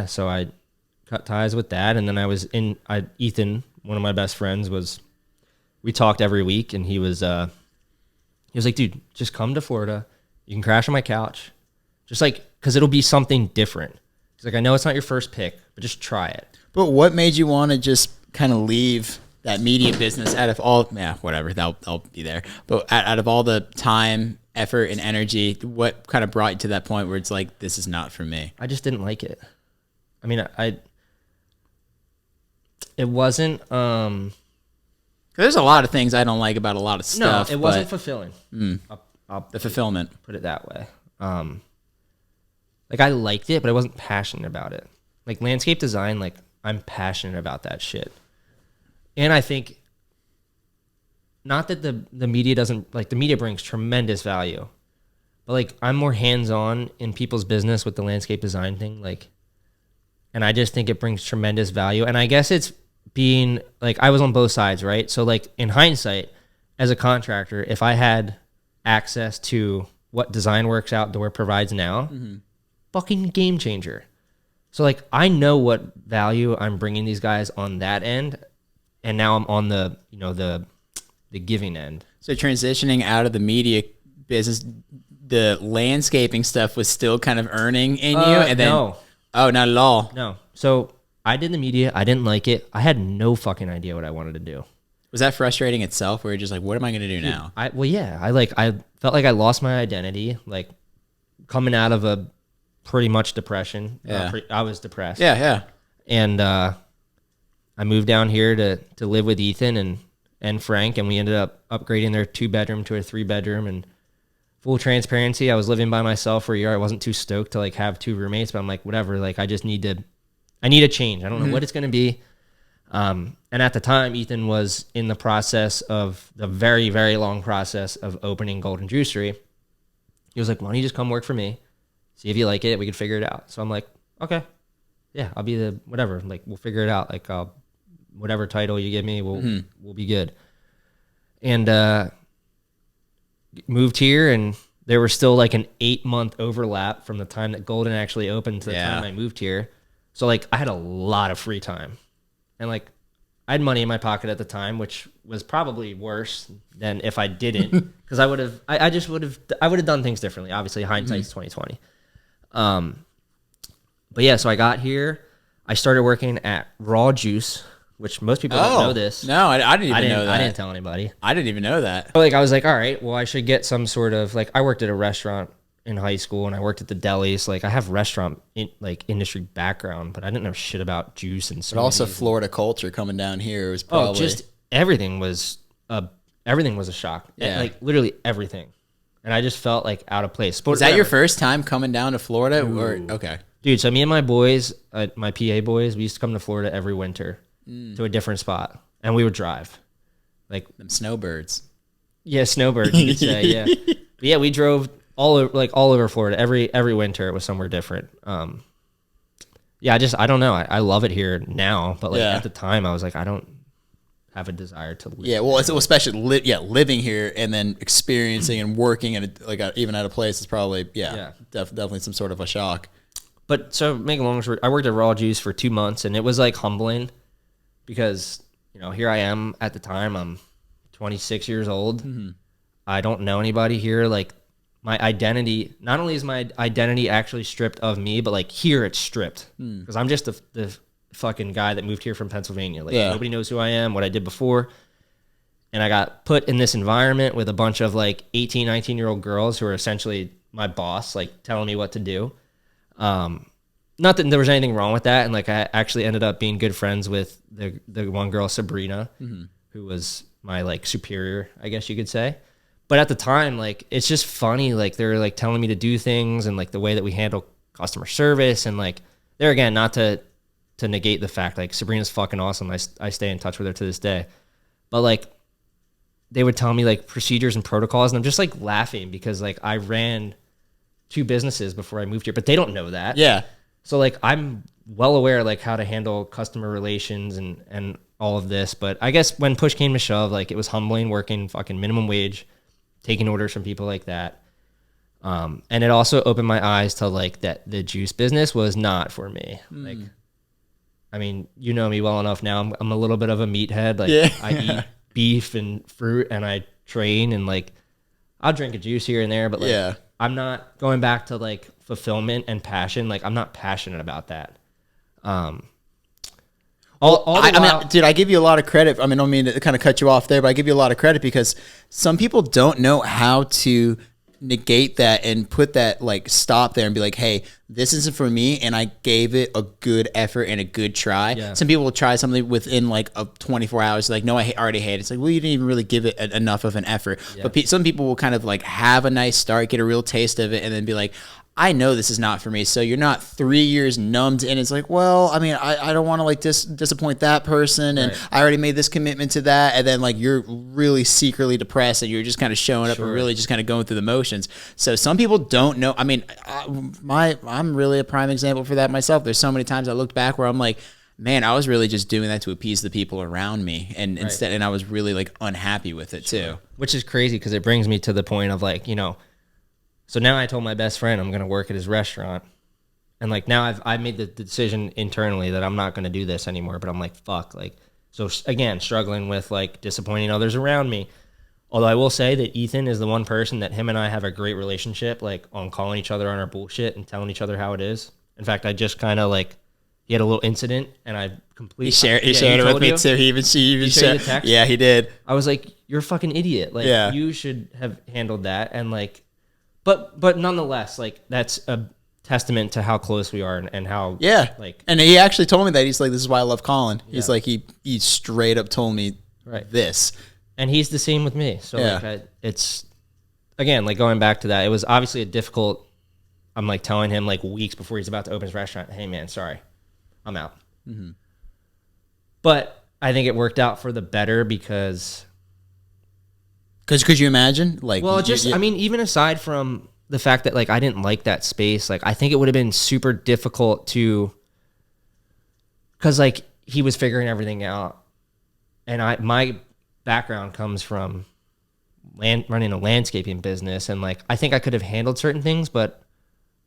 so I cut ties with that. And then Ethan, one of my best friends, we talked every week, and he was like, dude, just come to Florida. You can crash on my couch. Just like, cause it'll be something different. He's like, I know it's not your first pick, but just try it. But what made you want to just kind of leave that media business out of all, whatever, that'll be there. But out of all the time, effort and energy. What kind of brought you to that point where it's like, this is not for me? I just didn't like it. I mean, it wasn't, There's a lot of things I don't like about a lot of stuff. No, it wasn't fulfilling. I'll the fulfillment. Put it that way. Like I liked it, but I wasn't passionate about it. Like landscape design, like I'm passionate about that shit. And I think not that the media doesn't, like the media brings tremendous value, but like I'm more hands-on in people's business with the landscape design thing. Like, and I just think it brings tremendous value. And I guess it's being like, I was on both sides, right? So like in hindsight, as a contractor, if I had access to what Design Works Outdoor provides now, fucking game changer. So like I know what value I'm bringing these guys on that end, and now I'm on the, you know, the giving end. So transitioning out of the media business, the landscaping stuff was still kind of earning in you, and then no. Oh, not at all. No. So I did the media. I didn't like it. I had no fucking idea what I wanted to do. Was that frustrating itself, where you're just like, what am I going to do now? I felt like I lost my identity, like coming out of a pretty much depression. Yeah. I was depressed. Yeah. And I moved down here to live with Ethan and Frank, and we ended up upgrading their 2-bedroom to a 3-bedroom. And full transparency, I was living by myself for a year. I wasn't too stoked to like have 2 roommates, but I'm like, whatever. Like I need a change. I don't know what it's going to be. And at the time, Ethan was in the process of the very, very long process of opening Golden Juicery. He was like, why don't you just come work for me? See if you like it. We could figure it out. So I'm like, okay, yeah, I'll be the whatever. Like, we'll figure it out. Like, whatever title you give me, we'll be good. And moved here, and there was still like an 8-month overlap from the time that Golden actually opened to the time I moved here. So like, I had a lot of free time, and like, I had money in my pocket at the time, which was probably worse than if I didn't, because I would have done things differently. Obviously, hindsight's 2020. But yeah, so I got here. I started working at Raw Juice, which most people don't know this. No, I didn't even know that. I didn't tell anybody. I didn't even know that. But like, I was like, all right, well, I should get some sort of like, I worked at a restaurant in high school, and I worked at the deli. So like, I have restaurant industry background, but I didn't know shit about juice and smoothies. But also Florida culture coming down here was probably just everything was a shock. Yeah. Like literally everything. And I just felt like out of place. But was that your first time coming down to Florida? Or, okay. Dude, so me and my boys, my PA boys, we used to come to Florida every winter to a different spot, and we would drive. Like them snowbirds. Yeah, snowbirds, you could say, yeah. But yeah, we drove all over Florida. Every winter it was somewhere different. Yeah, I don't know. I love it here now, but like at the time I was like, I don't have a desire to live. Yeah, well, especially living here and then experiencing and working at even at a place is probably definitely some sort of a shock. But so make a long story, I worked at Raw Juice for 2 months, and it was like humbling because, you know, here I am at the time, I'm 26 years old. Mm-hmm. I don't know anybody here. Like my identity, not only is my identity actually stripped of me, but like here it's stripped because I'm just the fucking guy that moved here from Pennsylvania. Like nobody knows who I am, what I did before. And I got put in this environment with a bunch of like 18, 19-year-old girls who are essentially my boss, like telling me what to do. Not that there was anything wrong with that. And like, I actually ended up being good friends with the one girl, Sabrina, who was my like superior, I guess you could say. But at the time, like, it's just funny. Like they're like telling me to do things and like the way that we handle customer service. And like, there again, not to negate the fact, like Sabrina's fucking awesome. I stay in touch with her to this day. But like, they would tell me like procedures and protocols, and I'm just like laughing because like I ran 2 businesses before I moved here, but they don't know that. Yeah. So like I'm well aware like how to handle customer relations and all of this. But I guess when push came to shove, like it was humbling working fucking minimum wage, taking orders from people like that. And it also opened my eyes to like that the juice business was not for me. Like, I mean, you know me well enough now. I'm a little bit of a meathead. Like I eat beef and fruit, and I train, and like I'll drink a juice here and there, but like I'm not going back to like fulfillment and passion. Like I'm not passionate about that. I mean, dude, I give you a lot of credit. I mean, I don't mean to kind of cut you off there, but I give you a lot of credit because some people don't know how to negate that and put that like stop there and be like, hey, this isn't for me, and I gave it a good effort and a good try. Yeah. Some people will try something within like 24 hours, like, no, I already hate it. It's like, well, you didn't even really give it enough of an effort. Yeah. But some people will kind of like have a nice start, get a real taste of it, and then be like, I know this is not for me. So you're not 3 years numbed, and it's like, well, I mean, I don't want to like disappoint that person, and I already made this commitment to that, and then like you're really secretly depressed, and you're just kind of showing up and really just kind of going through the motions. So some people don't know. I mean, I'm really a prime example for that myself. There's so many times I looked back where I'm like, man, I was really just doing that to appease the people around me, and instead, and I was really like unhappy with it too. Which is crazy because it brings me to the point of like, you know. So now I told my best friend I'm going to work at his restaurant. And like now I've made the decision internally that I'm not going to do this anymore, but I'm like, fuck. Like, so again, struggling with like disappointing others around me. Although I will say that Ethan is the one person that him and I have a great relationship, like on calling each other on our bullshit and telling each other how it is. In fact, I just kind of like, he had a little incident and I completely. He shared it with me too. He even shared the text? Yeah, he did. I was like, you're a fucking idiot. Like you should have handled that. And like, But nonetheless, like that's a testament to how close we are and how like. And he actually told me that he's like, this is why I love Colin. He's like he straight up told me this, and he's the same with me. So like it's again like going back to that. It was obviously a difficult. I'm like telling him like weeks before he's about to open his restaurant. Hey man, sorry, I'm out. Mm-hmm. But I think it worked out for the better because. Because could you imagine? Like, well, I mean, even aside from the fact that like I didn't like that space, like I think it would have been super difficult to, because like he was figuring everything out, and my background comes from running a landscaping business, and like I think I could have handled certain things, but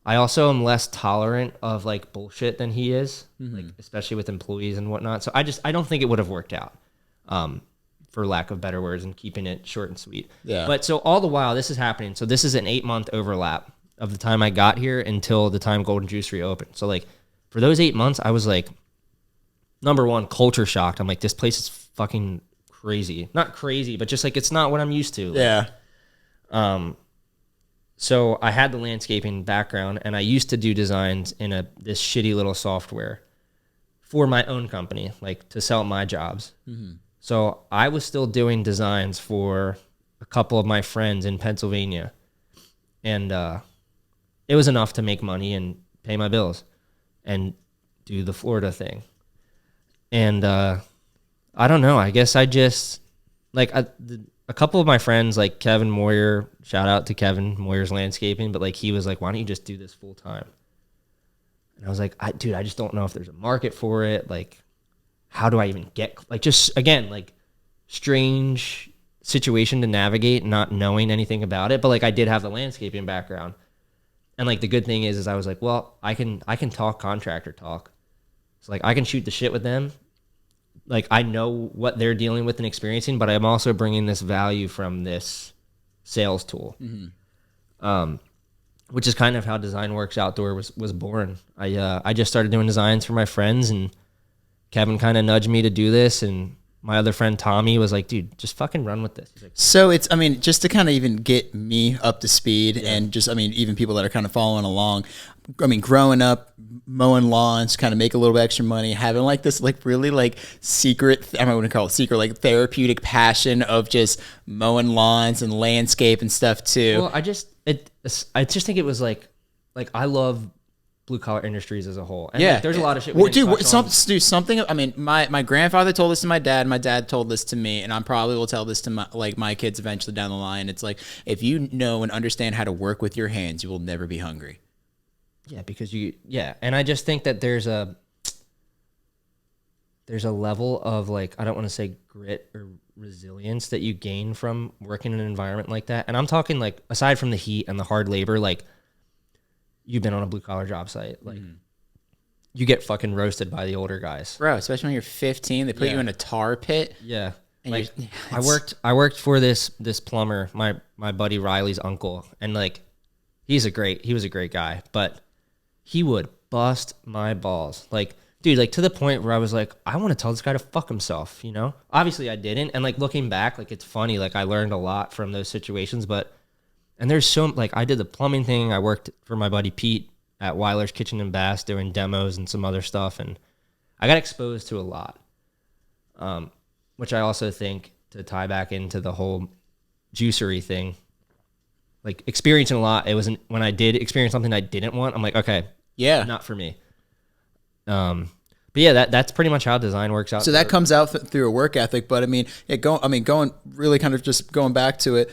I also am less tolerant of like bullshit than he is, like especially with employees and whatnot. So I don't think it would have worked out. For lack of better words, and keeping it short and sweet. Yeah. But so all the while this is happening, so this is an 8-month overlap of the time I got here until the time Golden Juice reopened. So like for those 8 months, I was like, number one, culture shocked. I'm like, this place is fucking crazy. Not crazy, but just like it's not what I'm used to. Like, so I had the landscaping background, and I used to do designs in this shitty little software for my own company, like to sell my jobs. Mm-hmm. So I was still doing designs for a couple of my friends in Pennsylvania, and it was enough to make money and pay my bills and do the Florida thing. And I don't know, I guess I just, like a couple of my friends, like Kevin Moyer, shout out to Kevin Moyer's Landscaping, but like he was like, why don't you just do this full time? And I was like, dude, I just don't know if there's a market for it. Like, how do I even get, like, just, again, like, strange situation to navigate, not knowing anything about it. But, like, I did have the landscaping background. And, like, the good thing is I was like, well, I can talk contractor talk. So, like, I can shoot the shit with them. Like, I know what they're dealing with and experiencing, but I'm also bringing this value from this sales tool. Mm-hmm. Which is kind of how Design Works Outdoor was born. I just started doing designs for my friends, and Kevin kind of nudged me to do this, and my other friend Tommy was like, dude, just fucking run with this. He's like, so it's, I mean, just to kind of even get me up to speed and just, I mean, even people that are kind of following along, I mean, growing up, mowing lawns, kind of make a little bit extra money, having like this, like really like secret, I don't want to call it secret, like therapeutic passion of just mowing lawns and landscape and stuff too. Well, I just think it was like I love blue collar industries as a whole. And like, there's a lot of shit. Do something. I mean, my grandfather told this to my dad. My dad told this to me, and I probably will tell this to my kids eventually down the line. It's like, if you know and understand how to work with your hands, you will never be hungry. Yeah, because and I just think that there's a level of like, I don't want to say grit or resilience that you gain from working in an environment like that. And I'm talking like, aside from the heat and the hard labor, like, you've been on a blue collar job site, like you get fucking roasted by the older guys, bro. Especially when you're 15, they put you in a tar pit. Yeah, like I worked for this plumber, my buddy Riley's uncle, and like he was a great guy, but he would bust my balls, like, dude, like to the point where I was like, I want to tell this guy to fuck himself, you know? Obviously I didn't, and like looking back, like it's funny, like I learned a lot from those situations, but And there's so, like, I did the plumbing thing. I worked for my buddy Pete at Weiler's Kitchen and Bath doing demos and some other stuff. And I got exposed to a lot, which I also think, to tie back into the whole juicery thing, like experiencing a lot. It wasn't, when I did experience something I didn't want, I'm like, okay, Yeah. not for me. But yeah, that's pretty much how design works out. So that comes out through a work ethic, but I mean, going really kind of just going back to it,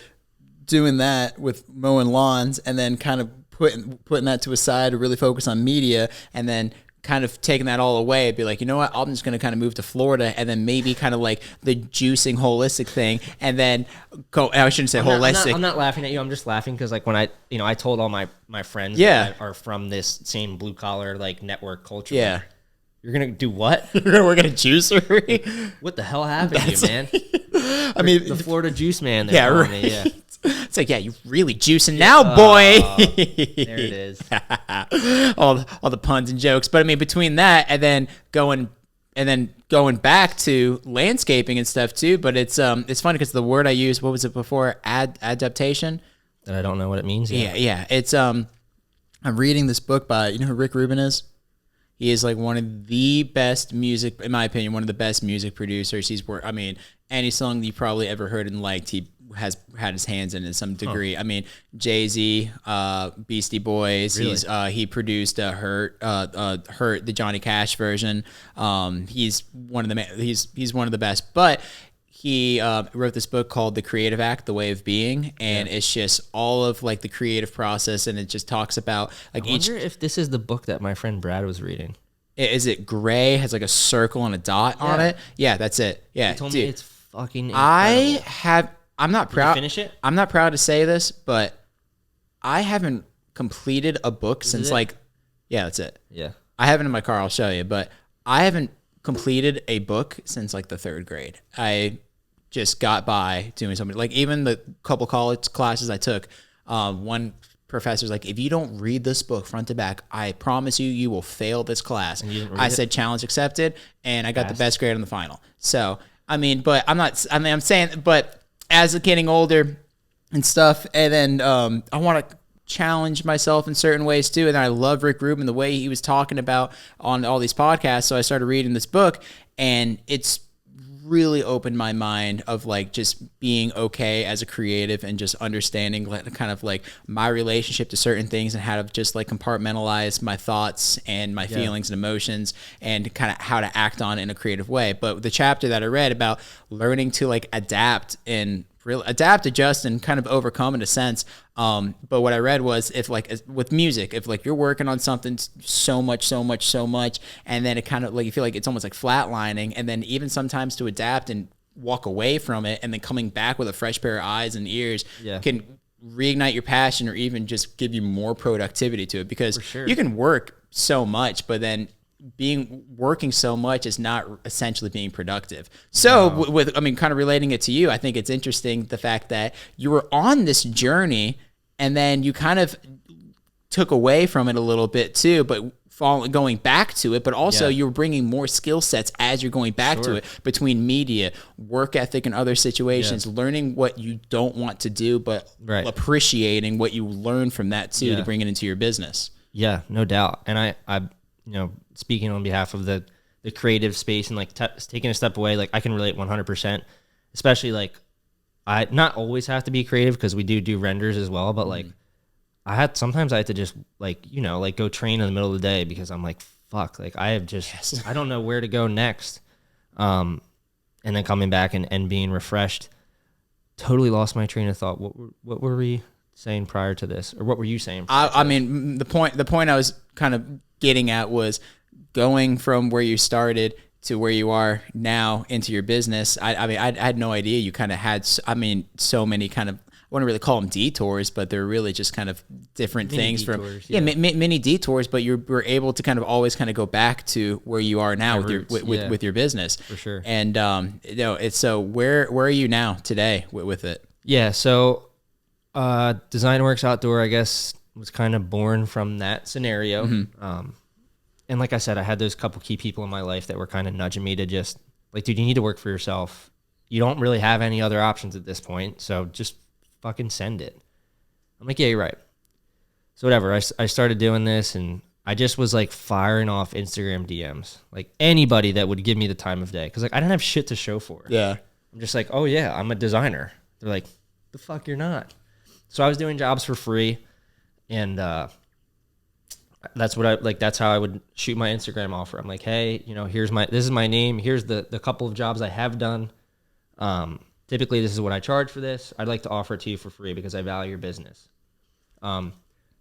doing that with mowing lawns, and then kind of putting that to a side to really focus on media, and then kind of taking that all away, be like, you know what, I'm just going to kind of move to Florida, and then maybe kind of like the juicing holistic thing, and then go, I shouldn't say holistic. I'm not laughing at you. I'm just laughing because, like, when I told all my friends Yeah. that are from this same blue collar, like, network culture. Yeah. Like, you're going to do what? We're going to juicery? What the hell happened to you, man? I mean, The Florida juice man. yeah, Right. right. Yeah. It's like, yeah, you're really juicing now, boy. There it is. all the puns and jokes. But I mean, between that and then going back to landscaping and stuff too. But it's funny because the word I used, what was it before? Adaptation. That I don't know what it means yet. Yeah. It's I'm reading this book by, you know who Rick Rubin is? He is like one of the best music, in my opinion, one of the best music producers. I mean, any song you probably ever heard and liked, he has had his hands in some degree. I mean, Jay-Z, Beastie Boys. Really? He produced Hurt, the Johnny Cash version. He's one of the best. But he wrote this book called The Creative Act, The Way of Being, and it's just all of like the creative process, and it just talks about like I wonder if this is the book that my friend Brad was reading. Is it gray? Has like a circle and a dot on it? Yeah, that's it. Yeah, He told dude. me it's fucking incredible. I'm not proud. Did you finish it? I'm not proud to say this, but I haven't completed a book since it? yeah, that's it. Yeah. I have it in my car. I'll show you, but I haven't completed a book since like the 3rd grade. I just got by doing something, like even the couple college classes I took. One professor's like, if you don't read this book front to back, I promise you will fail this class. And you didn't read I it? said challenge accepted, and I got the best grade on the final. So I mean, but I'm saying, but as I'm getting older and stuff, and then I want to challenge myself in certain ways too. And I love Rick Rubin, the way he was talking about on all these podcasts. So I started reading this book, and it's really opened my mind of like just being okay as a creative, and just understanding kind of like my relationship to certain things, and how to just like compartmentalize my thoughts and my feelings and emotions, and kind of how to act on it in a creative way. But the chapter that I read about learning to like adapt, adjust, and kind of overcome in a sense. But what I read was, if like with music, if like you're working on something so much, and then it kind of like, you feel like it's almost like flatlining, and then even sometimes to adapt and walk away from it, and then coming back with a fresh pair of eyes and ears can reignite your passion, or even just give you more productivity to it. Because you can work so much, but then working so much is not essentially being productive. So with kind of relating it to you, I think it's interesting the fact that you were on this journey, and then you kind of took away from it a little bit too, but going back to it, but also you're bringing more skill sets as you're going back to it, between media, work ethic, and other situations, learning what you don't want to do, but appreciating what you learn from that too, to bring it into your business. Yeah, no doubt. And I speaking on behalf of the creative space, and like taking a step away, like I can relate 100%, especially like I not always have to be creative, because we do renders as well, but like sometimes I had to just like go train in the middle of the day, because I'm like, fuck, like I have just I don't know where to go next, and then coming back and being refreshed. Totally lost my train of thought. What were we saying prior to this, or what were you saying? I mean, the point I was kind of getting at was going from where you started to where you are now into your business. I mean, I had no idea you kind of had, so many kind of, I wouldn't really call them detours, but they're really just kind of different mini things detours, mini detours, but you were able to kind of always kind of go back to where you are now with your business. For sure. And, so where are you now today with it? Yeah. So, Design Works Outdoor, I guess, was kind of born from that scenario. And like I said, I had those couple key people in my life that were kind of nudging me to just like, dude, you need to work for yourself. You don't really have any other options at this point, so just fucking send it. I'm like, yeah, you're right. So whatever, I started doing this, and I just was like firing off Instagram DMs, like anybody that would give me the time of day. Because like I didn't have shit to show for. Yeah. I'm just like, oh yeah, I'm a designer. They're like, the fuck you're not. So I was doing jobs for free, and that's what I like. That's how I would shoot my Instagram offer. I'm like, hey, you know, this is my name. Here's the couple of jobs I have done. Typically, this is what I charge for this. I'd like to offer it to you for free because I value your business.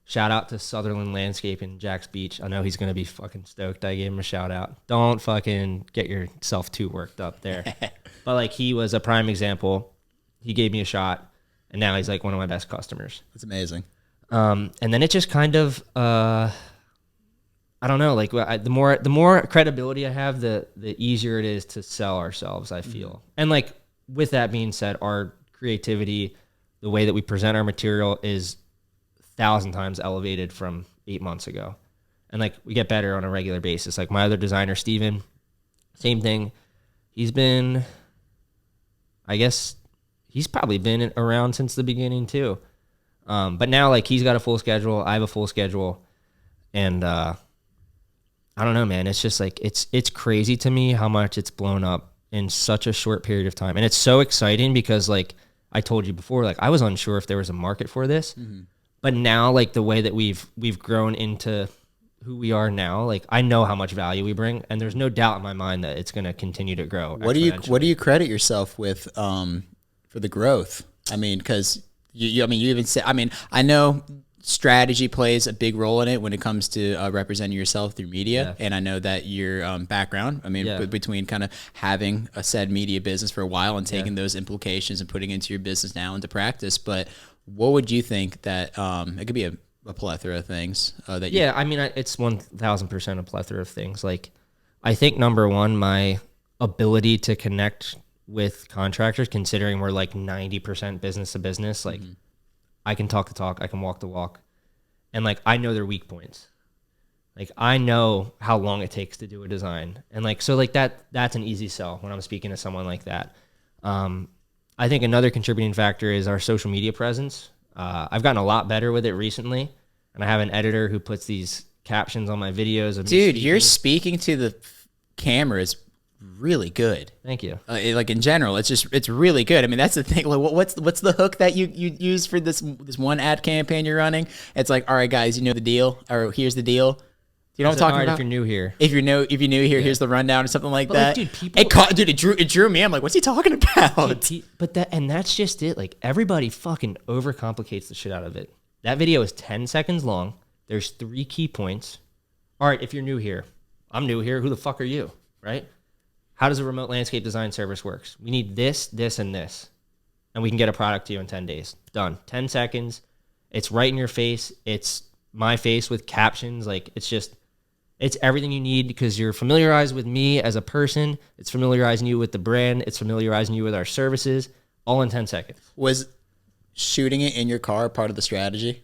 Shout out to Sutherland Landscaping, Jack's Beach. I know he's going to be fucking stoked I gave him a shout out. Don't fucking get yourself too worked up there. But like, he was a prime example. He gave me a shot, and now he's like one of my best customers. That's amazing. And then it just kind of, I don't know, like the more credibility I have, the easier it is to sell ourselves, I feel. Mm-hmm. And like, with that being said, our creativity, the way that we present our material is 1,000 times elevated from 8 months ago. And like, we get better on a regular basis. Like my other designer, Steven, same thing. He's been, I guess he's probably been around since the beginning too. But now like he's got a full schedule. I have a full schedule. And, I don't know, man. It's just like, it's crazy to me how much it's blown up in such a short period of time. And it's so exciting because like I told you before, like I was unsure if there was a market for this. Mm-hmm. But now, like the way that we've grown into who we are now, like I know how much value we bring, and there's no doubt in my mind that it's going to continue to grow. What do you credit yourself with for the growth? I mean, because you even said, I mean, I know strategy plays a big role in it when it comes to representing yourself through media, and I know that your background, I mean, between kind of having a said media business for a while and taking those implications and putting into your business now into practice, but what would you think that it could be a plethora of things that you... I mean, it's 1,000% a plethora of things. Like, I think number one, my ability to connect with contractors, considering we're like 90% business to business, like I can talk the talk, I can walk the walk, and like I know their weak points. Like I know how long it takes to do a design, and like so like that's an easy sell when I'm speaking to someone like that. I think another contributing factor is our social media presence. I've gotten a lot better with it recently, and I have an editor who puts these captions on my videos. Dude, you're speaking to the camera is really good. Thank you. Like in general, it's really good. I mean, that's the thing. Like, what's the hook that you use for this one ad campaign you're running? It's like, all right, guys, you know the deal, or here's the deal. You know what I'm talking about? If you're new here. If you're new here, here's the rundown or something like that. Like, dude, it drew me. I'm like, what's he talking about? Dude, that's just it. Like everybody fucking overcomplicates the shit out of it. That video is 10 seconds long. There's 3 key points. All right, if you're new here, I'm new here. Who the fuck are you? Right? How does a remote landscape design service works? We need this, this, and this, and we can get a product to you in 10 days. Done. 10 seconds. It's right in your face. It's my face with captions. Like it's everything you need because you're familiarized with me as a person. It's familiarizing you with the brand. It's familiarizing you with our services, all in 10 seconds. Was shooting it in your car part of the strategy?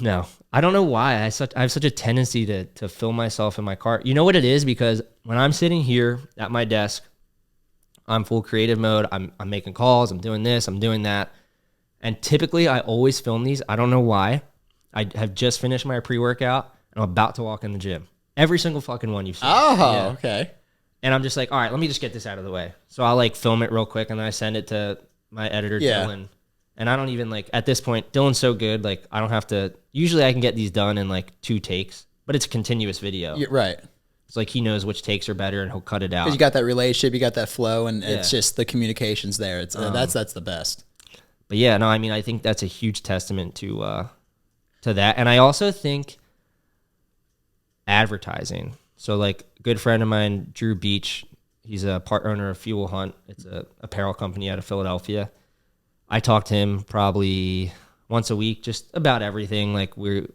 No. I don't know why. I have such a tendency to film myself in my car. You know what it is? Because when I'm sitting here at my desk, I'm full creative mode. I'm making calls. I'm doing this. I'm doing that. And typically, I always film these. I don't know why. I have just finished my pre-workout. I'm about to walk in the gym. Every single fucking one you've seen. Oh, okay. And I'm just like, all right, let me just get this out of the way. So I'll like film it real quick and then I send it to my editor, Dylan. And I don't even like, at this point, Dylan's so good. Like I don't have to, usually I can get these done in like 2 takes, but it's a continuous video. Yeah, right. It's like he knows which takes are better and he'll cut it out. Because you got that relationship, you got that flow, and it's just the communication's there. It's that's the best. But yeah, no, I mean, I think that's a huge testament to that. And I also think advertising. So like a good friend of mine, Drew Beach, he's a part owner of Fuel Hunt. It's a apparel company out of Philadelphia. I talk to him probably once a week, just about everything. Like we've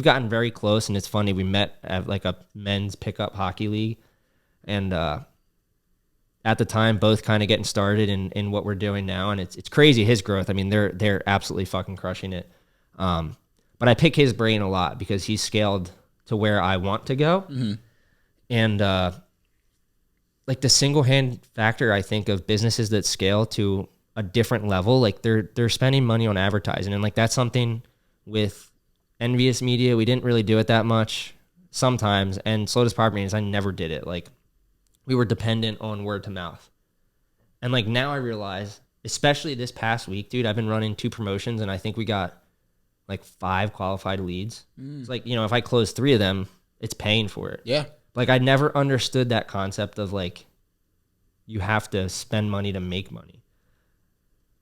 gotten very close, and it's funny. We met at like a men's pickup hockey league, and at the time, both kind of getting started in what we're doing now, and it's crazy his growth. I mean, they're absolutely fucking crushing it. But I pick his brain a lot because he's scaled to where I want to go, and like the single hand factor I think of businesses that scale to a different level. Like they're spending money on advertising, and like that's something with Envious Media, we didn't really do it that much sometimes, and Slota's Property Maintenance, I never did it. Like we were dependent on word to mouth. And like now I realize, especially this past week, dude, I've been running 2 promotions and I think we got like 5 qualified leads. It's like, you know, if I close 3 of them, it's paying for it. Yeah. Like I never understood that concept of like you have to spend money to make money.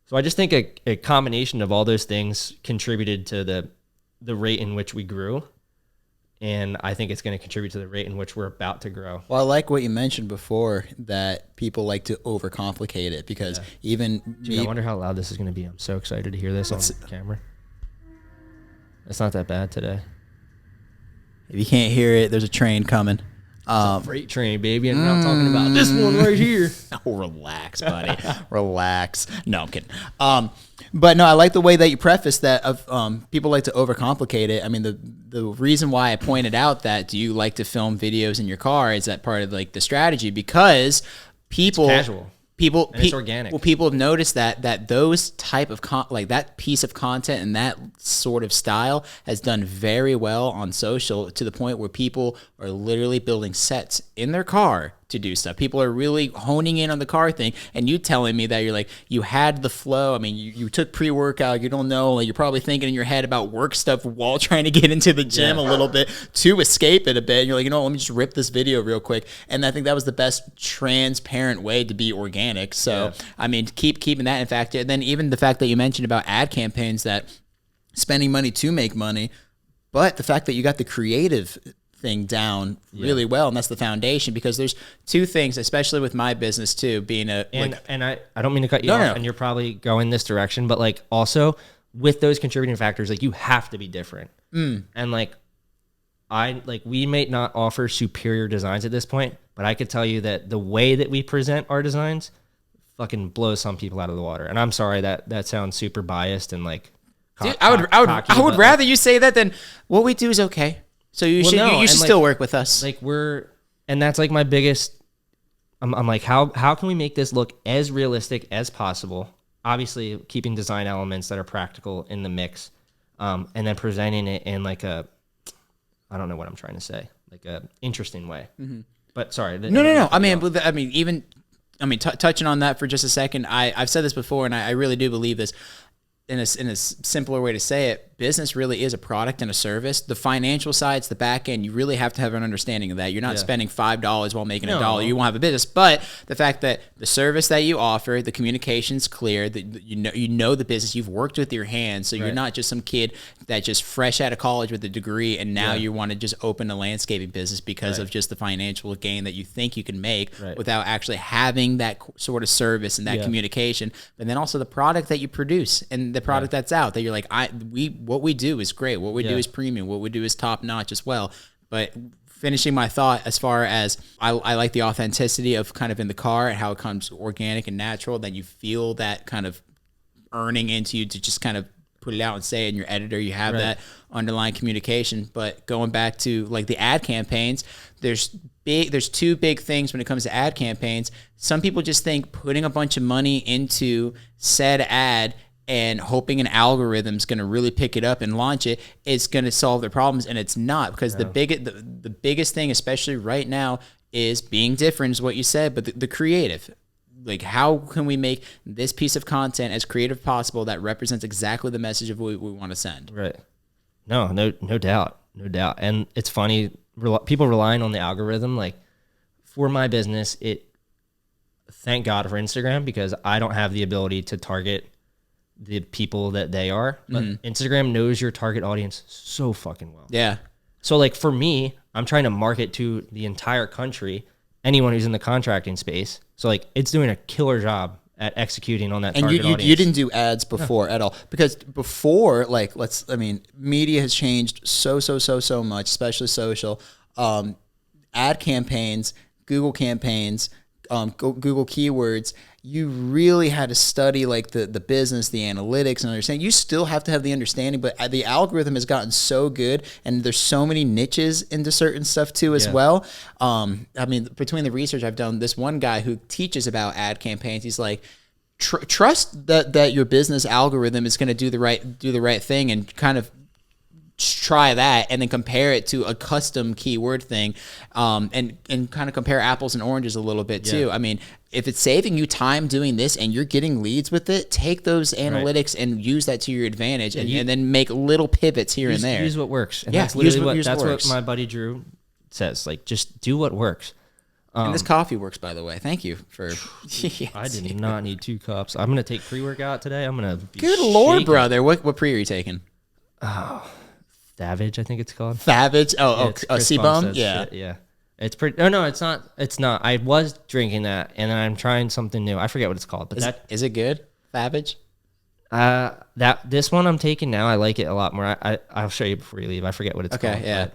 So I just think a combination of all those things contributed to the rate in which we grew. And I think it's going to contribute to the rate in which we're about to grow. Well, I like what you mentioned before, that people like to overcomplicate it, because even Dude, I wonder how loud this is going to be. I'm so excited to hear this on camera. It's not that bad today. If you can't hear it, there's a train coming. Freight train, baby. And I'm not talking about this one right here. Oh, relax, buddy. Relax. No, I'm kidding. But no, I like the way that you preface that of people like to overcomplicate it. I mean, the reason why I pointed out that do you like to film videos in your car is that part of like the strategy, because people It's casual. It's organic. Well, people have noticed that those type of like that piece of content and that sort of style has done very well on social, to the point where people are literally building sets in their car to do stuff. People are really honing in on the car thing. And you telling me that you're like, you had the flow. I mean, you took pre-workout. You don't know. Like, you're probably thinking in your head about work stuff while trying to get into the gym a little bit to escape it a bit. And you're like, you know, let me just rip this video real quick. And I think that was the best transparent way to be organic. So, I mean, keeping that in fact. And then even the fact that you mentioned about ad campaigns, that spending money to make money, but the fact that you got the creative thing down really well, and that's the foundation. Because there's 2 things, especially with my business too, being I don't mean to cut you off, and you're probably going this direction, but like also with those contributing factors, like you have to be different. And like we may not offer superior designs at this point, but I could tell you that the way that we present our designs fucking blows some people out of the water. And I'm sorry that sounds super biased and like Dude, I would rather you say that than what we do is okay. So you should still work with us. Like and that's like my biggest. I'm like, how can we make this look as realistic as possible? Obviously, keeping design elements that are practical in the mix, and then presenting it in like I don't know what I'm trying to say, like a interesting way. But sorry, no. Touching on that for just a second, I've said this before, and I really do believe this. In a simpler way to say it, business really is a product and a service. The financial side's the back end. You really have to have an understanding of that. You're not spending $5 while making $1. You won't have a business. But the fact that the service that you offer, the communication's clear, that you know the business, you've worked with your hands, so you're not just some kid that just fresh out of college with a degree, and now you want to just open a landscaping business because of just the financial gain that you think you can make without actually having that sort of service and that communication. But then also the product that you produce and the product that's out, that you're like, what we do is great. What we do is premium. What we do is top notch as well. But finishing my thought, as far as I like the authenticity of kind of in the car and how it comes organic and natural, that you feel that kind of earning into you to just kind of put it out and say it in your editor. You have that underlying communication. But going back to like the ad campaigns, there's 2 big things when it comes to ad campaigns. Some people just think putting a bunch of money into said ad and hoping an algorithm's going to really pick it up and launch it is going to solve their problems, and it's not. Because the biggest thing, especially right now, is being different, is what you said, but the creative. Like, how can we make this piece of content as creative as possible that represents exactly the message of what we want to send? Right. No doubt. And it's funny, people relying on the algorithm. Like, for my business, thank God for Instagram, because I don't have the ability to target the people that they are, but Instagram knows your target audience so fucking well. Yeah. So like for me, I'm trying to market to the entire country, anyone who's in the contracting space. So like it's doing a killer job at executing on that target audience. You didn't do ads before at all, because before, like, media has changed so much, especially social. Ad campaigns, Google campaigns, Google keywords, you really had to study like the business, the analytics, and understand. You still have to have the understanding, but the algorithm has gotten so good, and there's so many niches into certain stuff too as well. I mean, between the research I've done, this one guy who teaches about ad campaigns, he's like, trust that your business algorithm is going to do the right thing, and kind of try that, and then compare it to a custom keyword thing, and kind of compare apples and oranges a little bit too. I mean, if it's saving you time doing this and you're getting leads with it, take those analytics and use that to your advantage, and then make little pivots here and there. Use what works. And that's literally what my buddy Drew says. Like, just do what works. And this coffee works, by the way. Thank you for. I did not need 2 cups. I'm gonna take pre-workout today. I'm gonna be Good Lord, brother. What pre are you taking? Savage, I think it's called. Savage? C-Bum? Yeah. Yeah. It's pretty. No, it's not. It's not. I was drinking that, and I'm trying something new. I forget what it's called. But is it good? Savage? This one I'm taking now, I like it a lot more. I'll show you before you leave. I forget what it's called. Yeah.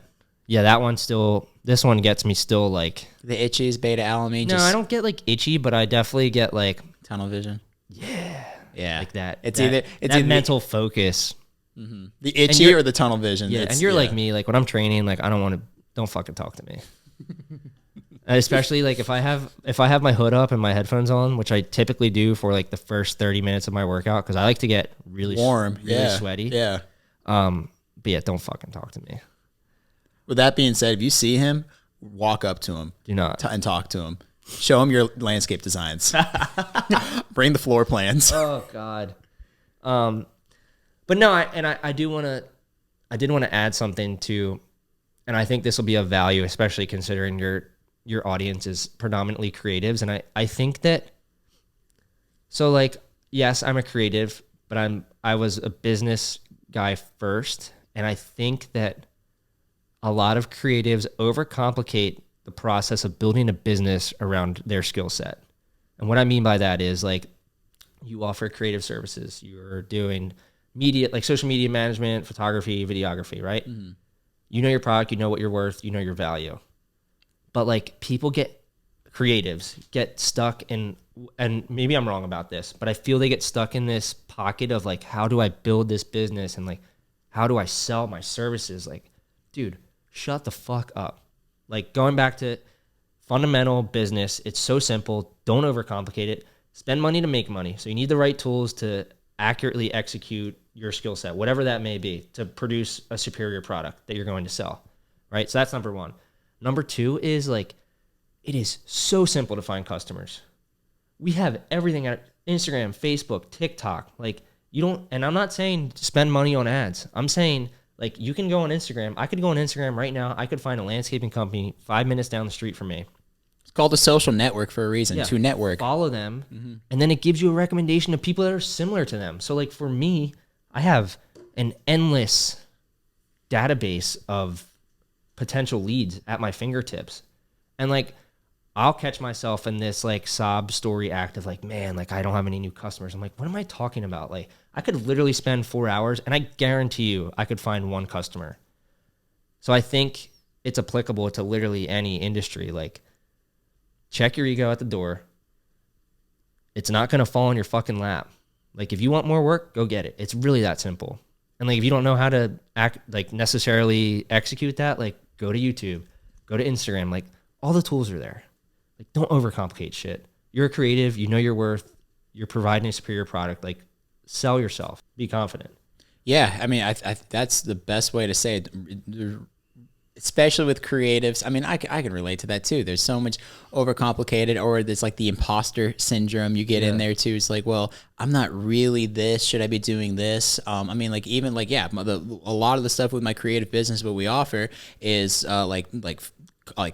Yeah, that one still. This one gets me still like the itchies, beta alanine. No, I don't get like itchy, but I definitely get like tunnel vision. Yeah, like that. It's either mental focus. Mm-hmm. The itchy or the tunnel vision. Yeah, and you're like me. Like when I'm training, like I don't fucking talk to me. Especially like if I have my hood up and my headphones on, which I typically do for like the first 30 minutes of my workout, because I like to get really warm, really sweaty. Yeah. But yeah, don't fucking talk to me. With that being said, if you see him, walk up to him. Do not. And talk to him. Show him your landscape designs. Bring the floor plans. Oh God. But no, I did want to add something to, and I think this will be of value, especially considering your audience is predominantly creatives. And I think that, so like, yes, I'm a creative, but I was a business guy first. And I think that a lot of creatives overcomplicate the process of building a business around their skill set. And what I mean by that is like, you offer creative services, you're doing media, like social media management, photography, videography, right? Mm-hmm. You know your product, you know what you're worth, you know your value. But like creatives get stuck in, and maybe I'm wrong about this, but I feel they get stuck in this pocket of like, how do I build this business? And like, how do I sell my services? Like, dude, shut the fuck up. Like going back to fundamental business, it's so simple. Don't overcomplicate it. Spend money to make money. So you need the right tools to accurately execute your skill set, whatever that may be, to produce a superior product that you're going to sell, right? So that's number one. Number two is like, it is so simple to find customers. We have everything at Instagram, Facebook, TikTok. Like you don't, and I'm not saying spend money on ads. I'm saying like you can go on Instagram. I could go on Instagram right now. I could find a landscaping company 5 minutes down the street from me. It's called a social network for a reason, to network. Follow them, and then it gives you a recommendation of people that are similar to them. So like for me, I have an endless database of potential leads at my fingertips. And like, I'll catch myself in this like sob story act of like, man, like I don't have any new customers. I'm like, what am I talking about? Like I could literally spend 4 hours and I guarantee you I could find one customer. So I think it's applicable to literally any industry. Like check your ego at the door. It's not going to fall in your fucking lap. Like if you want more work, go get it. It's really that simple. And like if you don't know how to act, like necessarily execute that, like go to YouTube, go to Instagram, like all the tools are there. Like don't overcomplicate shit. You're a creative, you know your worth, you're providing a superior product, like sell yourself, be confident. Yeah, I mean, I that's the best way to say it, especially with creatives. I mean, I can relate to that too. There's so much overcomplicated, or there's like the imposter syndrome you get in there too. It's like, well, I'm not really this. Should I be doing this? I mean, like even like, a lot of the stuff with my creative business, what we offer is like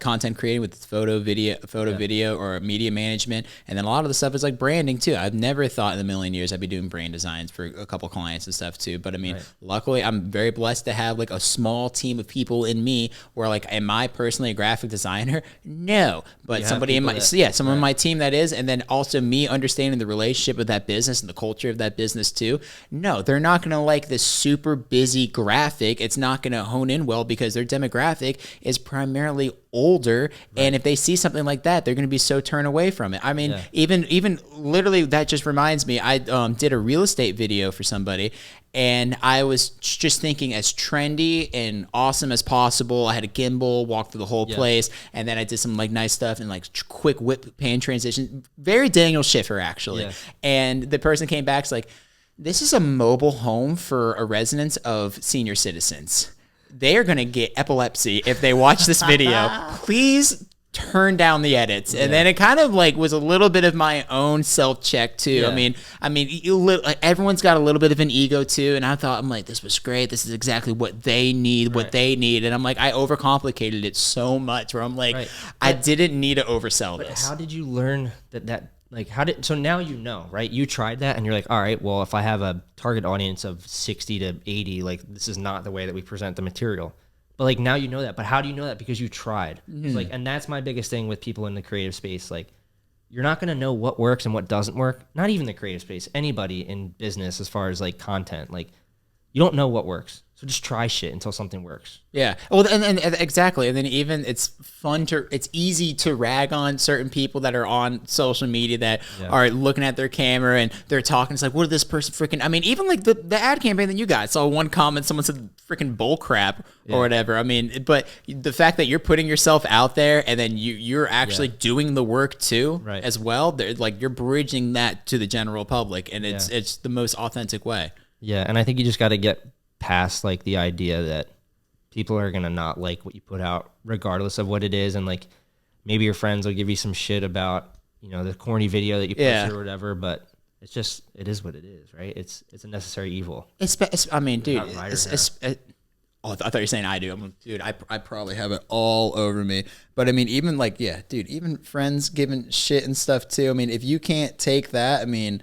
content creating with photo, video, or media management. And then a lot of the stuff is like branding too. I've never thought in a million years I'd be doing brand designs for a couple clients and stuff too. But I mean, luckily I'm very blessed to have like a small team of people in me where like, am I personally a graphic designer? No, but somebody in my, someone in my team that is, and then also me understanding the relationship with that business and the culture of that business too. No, they're not going to like this super busy graphic. It's not going to hone in well because their demographic is primarily older, and if they see something like that, they're going to be so turned away from it. I mean, even literally, that just reminds me, I did a real estate video for somebody, and I was just thinking as trendy and awesome as possible. I had a gimbal, walked through the whole place, and then I did some like nice stuff and like quick whip pan transition. Very Daniel Schiffer, actually. Yeah. And the person came back, like, this is a mobile home for a residence of senior citizens. They are going to get epilepsy if they watch this video. Please turn down the edits. And then it kind of like was a little bit of my own self-check too. Yeah. I mean, everyone's got a little bit of an ego too. And I thought, I'm like, this was great. This is exactly what they need, what they need. And I'm like, I overcomplicated it so much where I'm like, I didn't need to oversell this. How did you learn that like, so now you know, right? You tried that and you're like, all right, well, if I have a target audience of 60 to 80, like this is not the way that we present the material. But like now you know that. But how do you know that? Because you tried. Like, and that's my biggest thing with people in the creative space. Like, you're not going to know what works and what doesn't work. Not even the creative space. Anybody in business, as far as like content, like you don't know what works. So just try shit until something works. Yeah. Well, and exactly. And then even it's easy to rag on certain people that are on social media that are looking at their camera and they're talking. It's like, what did this person freaking, I mean, even like the ad campaign that you got, saw one comment, someone said freaking bull crap or whatever. I mean, but the fact that you're putting yourself out there and then you're actually doing the work too as well. Like you're bridging that to the general public, and it's the most authentic way. Yeah. And I think you just got to get past like the idea that people are gonna not like what you put out regardless of what it is, and like maybe your friends will give you some shit about, you know, the corny video that you posted or whatever, but it's just, it is what it is, right? It's a necessary evil. I mean, dude, I thought you were saying I do. I'm like, dude, I probably have it all over me. But I mean, even like, dude, even friends giving shit and stuff too. I mean, if you can't take that, I mean,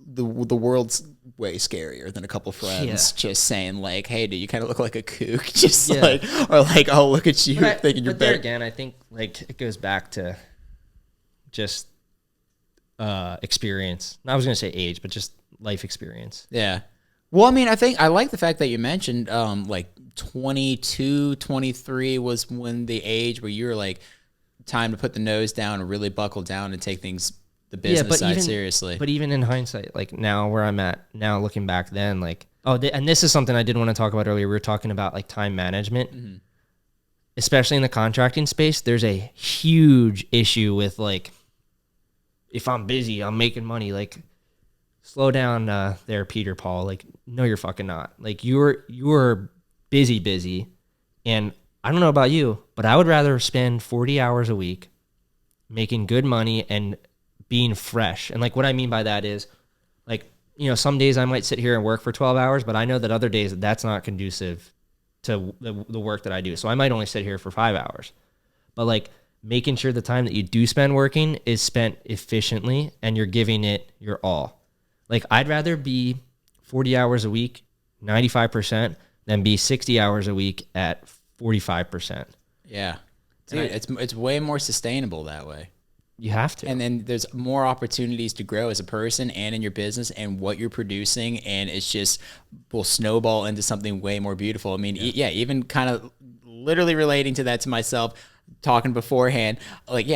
the world's way scarier than a couple friends just saying like, hey, dude, you kind of look like a kook, just like, or like, oh, look at you thinking you're better. Again, I think like it goes back to just experience. I was gonna say age, but just life experience. Yeah. Well, I mean, I like the fact that you mentioned like 22, 23 was when the age where you're like, time to put the nose down and really buckle down and take things, the business side, seriously. But even in hindsight, like now where I'm at now, looking back then, like, and this is something I did want to talk about earlier. We were talking about like time management, especially in the contracting space. There's a huge issue with like, if I'm busy, I'm making money. Like, slow down there, Peter Paul. Like, no, you're fucking not. Like, you're busy. And I don't know about you, but I would rather spend 40 hours a week making good money and being fresh. And like what I mean by that is like, you know, some days I might sit here and work for 12 hours, but I know that other days that's not conducive to the work that I do. So I might only sit here for 5 hours. But like making sure the time that you do spend working is spent efficiently and you're giving it your all. Like I'd rather be 40 hours a week, 95%, than be 60 hours a week at 45%. Yeah. Dude, it's way more sustainable that way. You have to. And then there's more opportunities to grow as a person and in your business and what you're producing. And it's just will snowball into something way more beautiful. I mean, even kind of literally relating to that to myself, talking beforehand, like,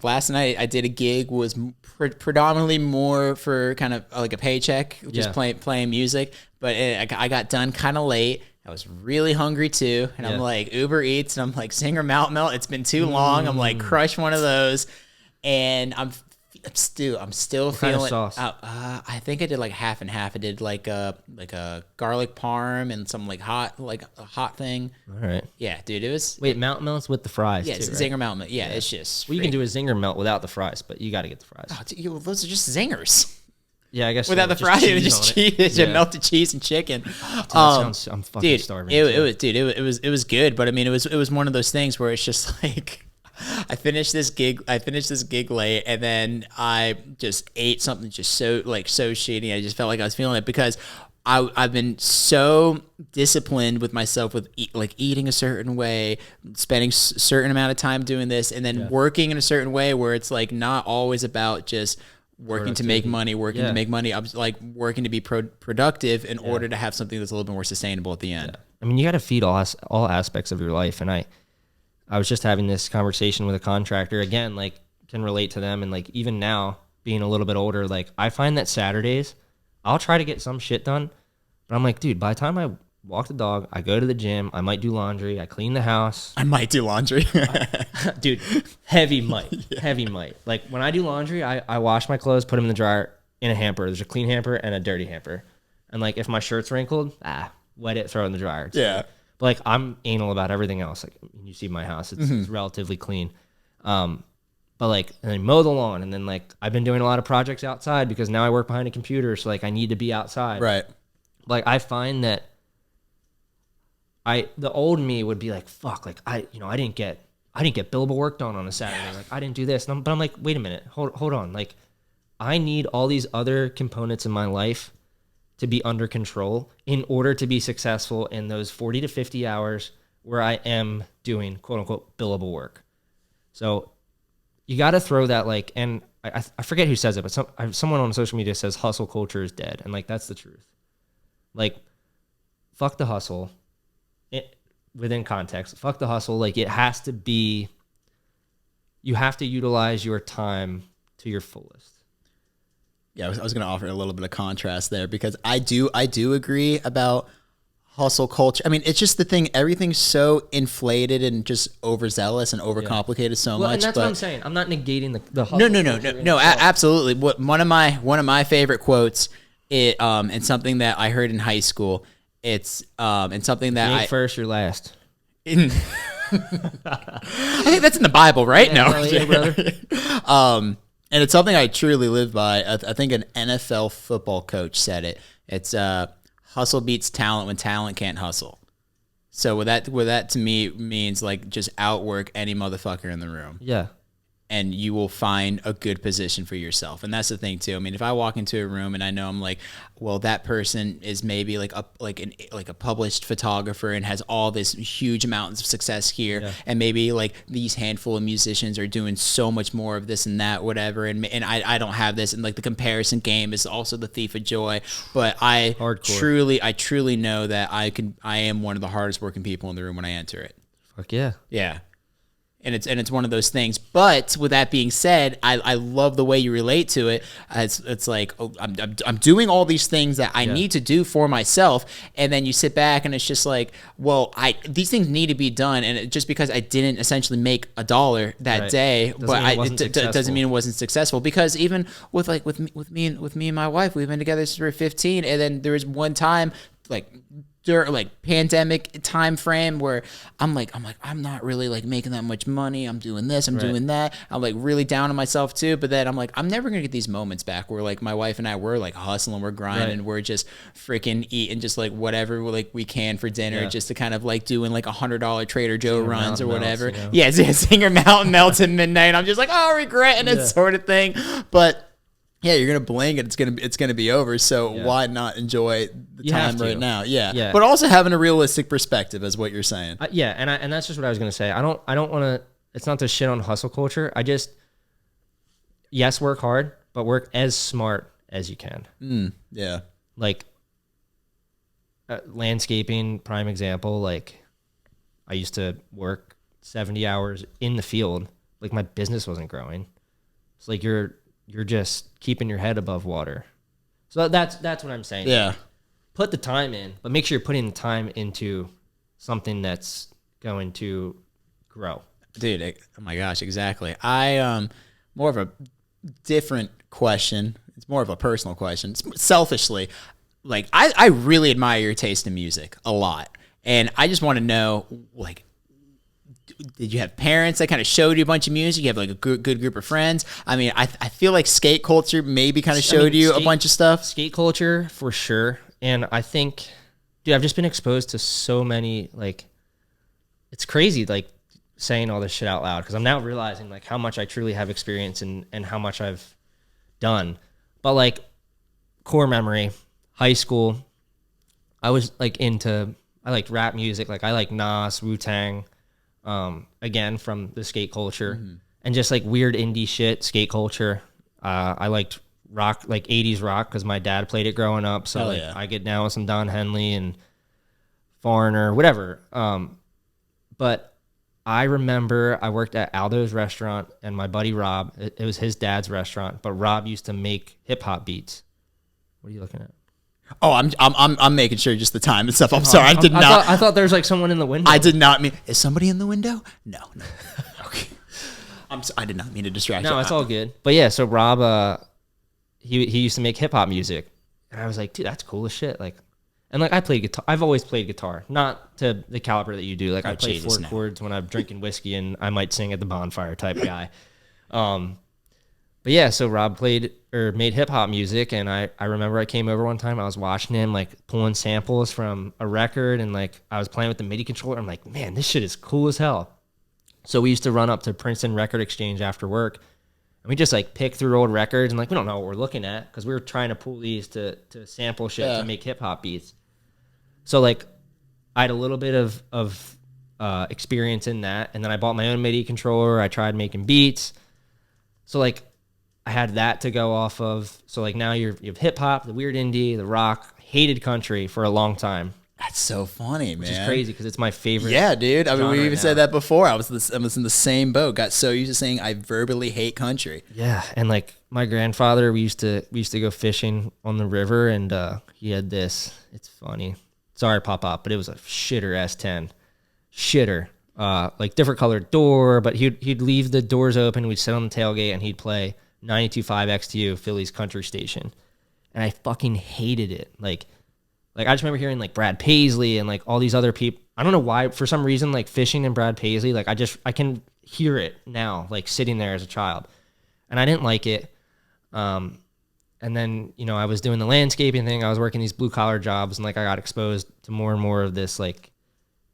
last night I did a gig, was predominantly more for kind of like a paycheck, just playing music. But I got done kind of late. I was really hungry too. And I'm like, Uber Eats, and I'm like, Zinger Melt. It's been too long. I'm like, crush one of those. And I'm still feeling. Kind of sauce? I think I did like half and half. I did like a garlic parm and some like a hot thing. All right. Yeah, dude, it was. Wait, Mount Melt's with the fries. Yeah, too, it's right? Zinger Melt. Yeah, it's just. Well, you can do a Zinger Melt without the fries, but you got to get the fries. Oh, dude, those are just zingers. Yeah, I guess without the fries, it was just cheese, melted cheese and chicken. Dude, I'm fucking starving. It was good, but I mean, it was one of those things where it's just like. I finished this gig late, and then I just ate something just so shitty. I just felt like I was feeling it because I've been so disciplined with myself with eating a certain way, spending a certain amount of time doing this, and then working in a certain way where it's like not always about just working to make money, to make money. I was like working to be productive in order to have something that's a little bit more sustainable at the end. I mean, you got to feed all aspects of your life, and I was just having this conversation with a contractor again, like can relate to them. And like, even now being a little bit older, like I find that Saturdays I'll try to get some shit done, but I'm like, dude, by the time I walk the dog, I go to the gym, I might do laundry, I clean the house. I might do laundry. Dude, heavy might. Like when I do laundry, I wash my clothes, put them in the dryer in a hamper. There's a clean hamper and a dirty hamper. And like if my shirt's wrinkled, wet it, throw it in the dryer. Yeah. But like I'm anal about everything else. Like you see my house, it's relatively clean. But like, and then mow the lawn, and then like I've been doing a lot of projects outside because now I work behind a computer, so like I need to be outside. Right. Like I find that the old me would be like, fuck, like I didn't get billable work done on a Saturday. Like I didn't do this. But I'm like, wait a minute, hold on. Like I need all these other components in my life to be under control in order to be successful in those 40 to 50 hours where I am doing quote unquote billable work. So you got to throw that, like, and I forget who says it, but someone on social media says hustle culture is dead. And like, that's the truth. Like, fuck the hustle. Within context, fuck the hustle. Like it has to be, you have to utilize your time to your fullest. Yeah, I was going to offer a little bit of contrast there because I do agree about hustle culture. I mean, it's just the thing. Everything's so inflated and just overzealous and overcomplicated so much. And that's what I'm saying. I'm not negating the hustle. No, absolutely. One of my favorite quotes, and something that I heard in high school. It's and something that you ain't first, you're last. I think that's in the Bible, right? Yeah, no, yeah, brother. And it's something I truly live by. I think an NFL football coach said it. It's hustle beats talent when talent can't hustle. So what that to me means, like, just outwork any motherfucker in the room. Yeah. And you will find a good position for yourself. And that's the thing too. I mean, if I walk into a room and I know I'm like, well, that person is maybe like a published photographer and has all this huge amounts of success here, yeah. And maybe like these handful of musicians are doing so much more of this and that, whatever. And I don't have this, and like the comparison game is also the thief of joy. But I truly know that I am one of the hardest working people in the room when I enter it. Fuck yeah. Yeah. And it's one of those things. But with that being said, I love the way you relate to it. It's like, oh, I'm doing all these things that I need to do for myself, and then you sit back and it's just like, well, these things need to be done, and just because I didn't essentially make $1 that day, doesn't mean it wasn't successful. Because even with me and my wife, we've been together since we were 15, and then there was one time like pandemic time frame where I'm not really like making that much money. I'm doing this, I'm doing that. I'm like really down on myself too. But then I'm like, I'm never gonna get these moments back where like my wife and I were like hustling, we're grinding, we're just freaking eating just like whatever like we can for dinner, just to kind of like doing like $100 Trader Joe runs or whatever. Singer Mountain melts at midnight. I'm just like, oh, regretting it sort of thing. But yeah, you're gonna blink and it's gonna be over. So why not enjoy the time right now? Yeah. But also having a realistic perspective is what you're saying. And that's just what I was gonna say. I don't want to. It's not to shit on hustle culture. I just work hard, but work as smart as you can. Yeah. Like landscaping, prime example. Like I used to work 70 hours in the field. Like my business wasn't growing. It's like you're just keeping your head above water. So that's what I'm saying. Yeah. Put the time in, but make sure you're putting the time into something that's going to grow. Dude, oh my gosh, exactly. More of a different question. It's more of a personal question. Selfishly, like I really admire your taste in music a lot. And I just want to know, like, did you have parents that kind of showed you a bunch of music? You have like a good group of friends. I mean, I feel like skate culture maybe kind of showed you a bunch of stuff. Skate culture for sure. And I think, dude, I've just been exposed to so many, like, it's crazy, like, saying all this shit out loud, because I'm now realizing, like, how much I truly have experience and how much I've done. But, like, core memory, high school, I was, like, I liked rap music. Like, I like Nas, Wu-Tang, again, from the skate culture, and just, like, weird indie shit, skate culture. I liked rock, like 80s rock, because my dad played it growing up. So I get down with some Don Henley and Foreigner, whatever. But I remember I worked at Aldo's restaurant, and my buddy Rob, it was his dad's restaurant, but Rob used to make hip hop beats. What are you looking at? Oh, I'm making sure just the time and stuff. I'm sorry, I thought there was like someone in the window. I did not mean. Is somebody in the window? No. Okay. I did not mean to distract you. No, it's all good. But yeah, so Rob, he used to make hip hop music, and I was like, dude, that's cool as shit. Like, and like I played guitar. I've always played guitar, not to the caliber that you do. Like I play four chords when I'm drinking whiskey, and I might sing at the bonfire type guy. But yeah, so Rob made hip hop music, and I remember I came over one time. I was watching him like pulling samples from a record, and like I was playing with the MIDI controller. I'm like, man, this shit is cool as hell. So we used to run up to Princeton Record Exchange after work, and we just like pick through old records, and like we don't know what we're looking at because we were trying to pull these to sample shit to make hip hop beats. So like I had a little bit of experience in that, and then I bought my own MIDI controller. I tried making beats. So like I had that to go off of. So like now you have hip hop, the weird indie, the rock, hated country for a long time. That's so funny, man. Which is crazy because it's my favorite. Yeah, dude. I mean, we even said now. that before. I was in the same boat. Got so used to saying I verbally hate country. Yeah, and like my grandfather, we used to go fishing on the river, and he had this. It's funny. Sorry, Pop-Up, but it was a shitter S10. Shitter. Like different colored door, but he'd leave the doors open. We'd sit on the tailgate, and he'd play 92.5 XTU, Philly's country station, and I fucking hated it. Like I just remember hearing like Brad Paisley and like all these other people. I don't know why, for some reason, like fishing and Brad Paisley, like I can hear it now, like sitting there as a child, and I didn't like it. And then, you know, I was doing the landscaping thing. I was working these blue collar jobs, and like I got exposed to more and more of this like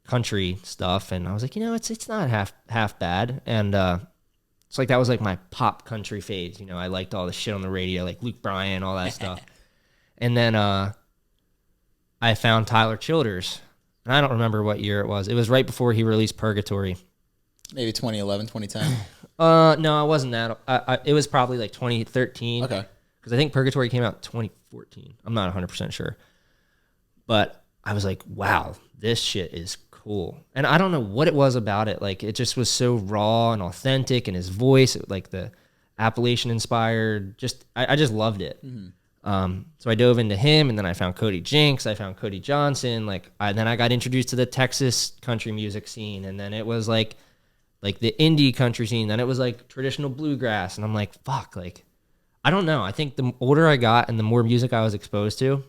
country stuff, and I was like, you know, it's not half bad. And it's like that was like my pop country phase. You know, I liked all the shit on the radio, like Luke Bryan, all that stuff. And then I found Tyler Childers, and I don't remember what year it was. It was right before he released Purgatory. Maybe 2011, 2010. No, it wasn't that. It was probably like 2013. Okay. Because I think Purgatory came out in 2014. I'm not 100% sure. But I was like, wow, this shit is cool. And I don't know what it was about it. Like, it just was so raw and authentic, and his voice, like the Appalachian inspired, I just loved it. Mm-hmm. So I dove into him, and then I found Cody Jinks. I found Cody Johnson. Then I got introduced to the Texas country music scene. And then it was like the indie country scene. Then it was like traditional bluegrass. And I'm like, fuck, like, I don't know. I think the older I got and the more music I was exposed to,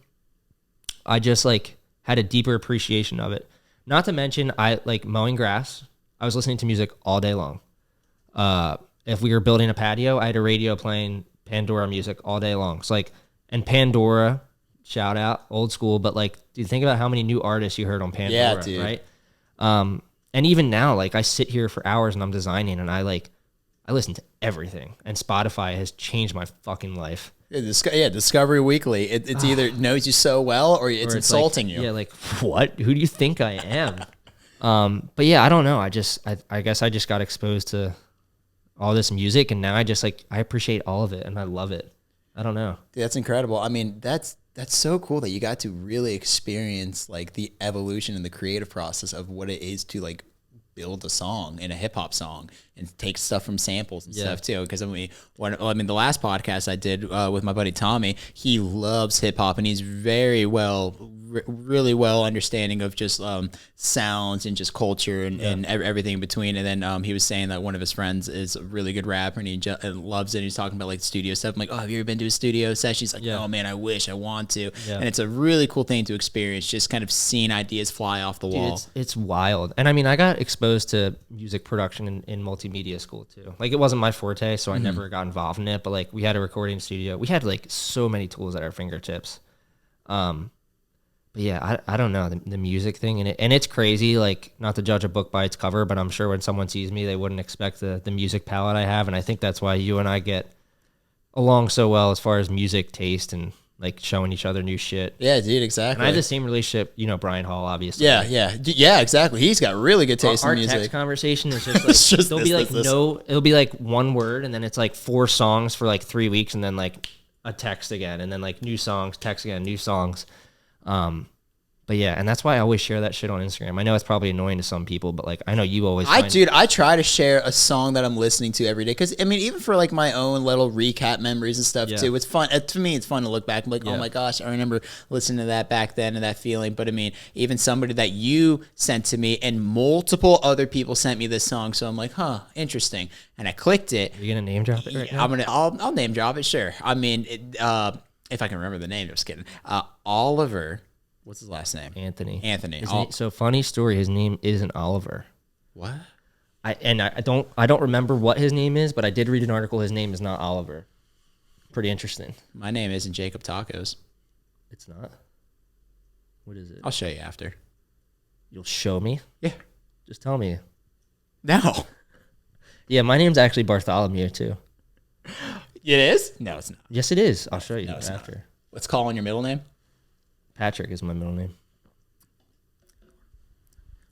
I just like had a deeper appreciation of it. Not to mention, I like mowing grass. I was listening to music all day long. If we were building a patio, I had a radio playing Pandora music all day long. So like, and Pandora, shout out, old school. But like, dude, think about how many new artists you heard on Pandora, yeah, dude. Right? And even now, like I sit here for hours and I'm designing, and I listen to everything, and Spotify has changed my fucking life. Yeah, Discovery Weekly. It's either knows you so well or it's insulting like, you. Yeah, like, what? Who do you think I am? But yeah, I don't know. I guess I just got exposed to all this music, and now I appreciate all of it, and I love it. I don't know. Dude, that's incredible. I mean, that's so cool that you got to really experience like the evolution and the creative process of what it is to like build a song and a hip hop song and take stuff from samples and stuff too. Because the last podcast I did with my buddy Tommy, he loves hip hop, and he's very really well understanding of just sounds and just culture and everything in between. And then he was saying that one of his friends is a really good rapper, and he loves it. He's talking about like studio stuff. I'm like, oh, have you ever been to a studio session? He's like, oh man, I wish, I want to. And it's a really cool thing to experience, just kind of seeing ideas fly off the wall. It's wild. And I mean, I got exposed to music production in multimedia school too. Like, it wasn't my forte, so I never got involved in it, but like we had a recording studio. We had like so many tools at our fingertips. But yeah, I don't know, the music thing, and it's crazy, like, not to judge a book by its cover, but I'm sure when someone sees me, they wouldn't expect the music palette I have, and I think that's why you and I get along so well as far as music taste and like showing each other new shit. Yeah, dude, exactly. And I have the same relationship, you know, Brian Hall, obviously. Yeah, exactly. He's got really good taste in music. Our text conversation is just like, it'll be like one word, and then it's like 4 songs for like 3 weeks, and then like a text again, and then like new songs, text again, new songs. But yeah, and that's why I always share that shit on Instagram. I know it's probably annoying to some people, but like I know you always. I try to share a song that I'm listening to every day because I mean, even for like my own little recap memories and stuff too, it's fun. To me, it's fun to look back and be like, oh my gosh, I remember listening to that back then and that feeling. But I mean, even somebody that you sent to me and multiple other people sent me this song, so I'm like, huh, interesting, and I clicked it. Are you gonna name drop it right now? I'll name drop it, sure. I mean, if I can remember the name, just kidding. Oliver. What's his last name? Anthony. So funny story. His name isn't Oliver. What? I don't remember what his name is, but I did read an article. His name is not Oliver. Pretty interesting. My name isn't Jacob Tacos. It's not. What is it? I'll show you after. You'll show me? Yeah. Just tell me. No. Yeah, my name's actually Bartholomew too. It is? No, it's not. Yes, it is. I'll show you after. Not. What's calling your middle name? Patrick is my middle name.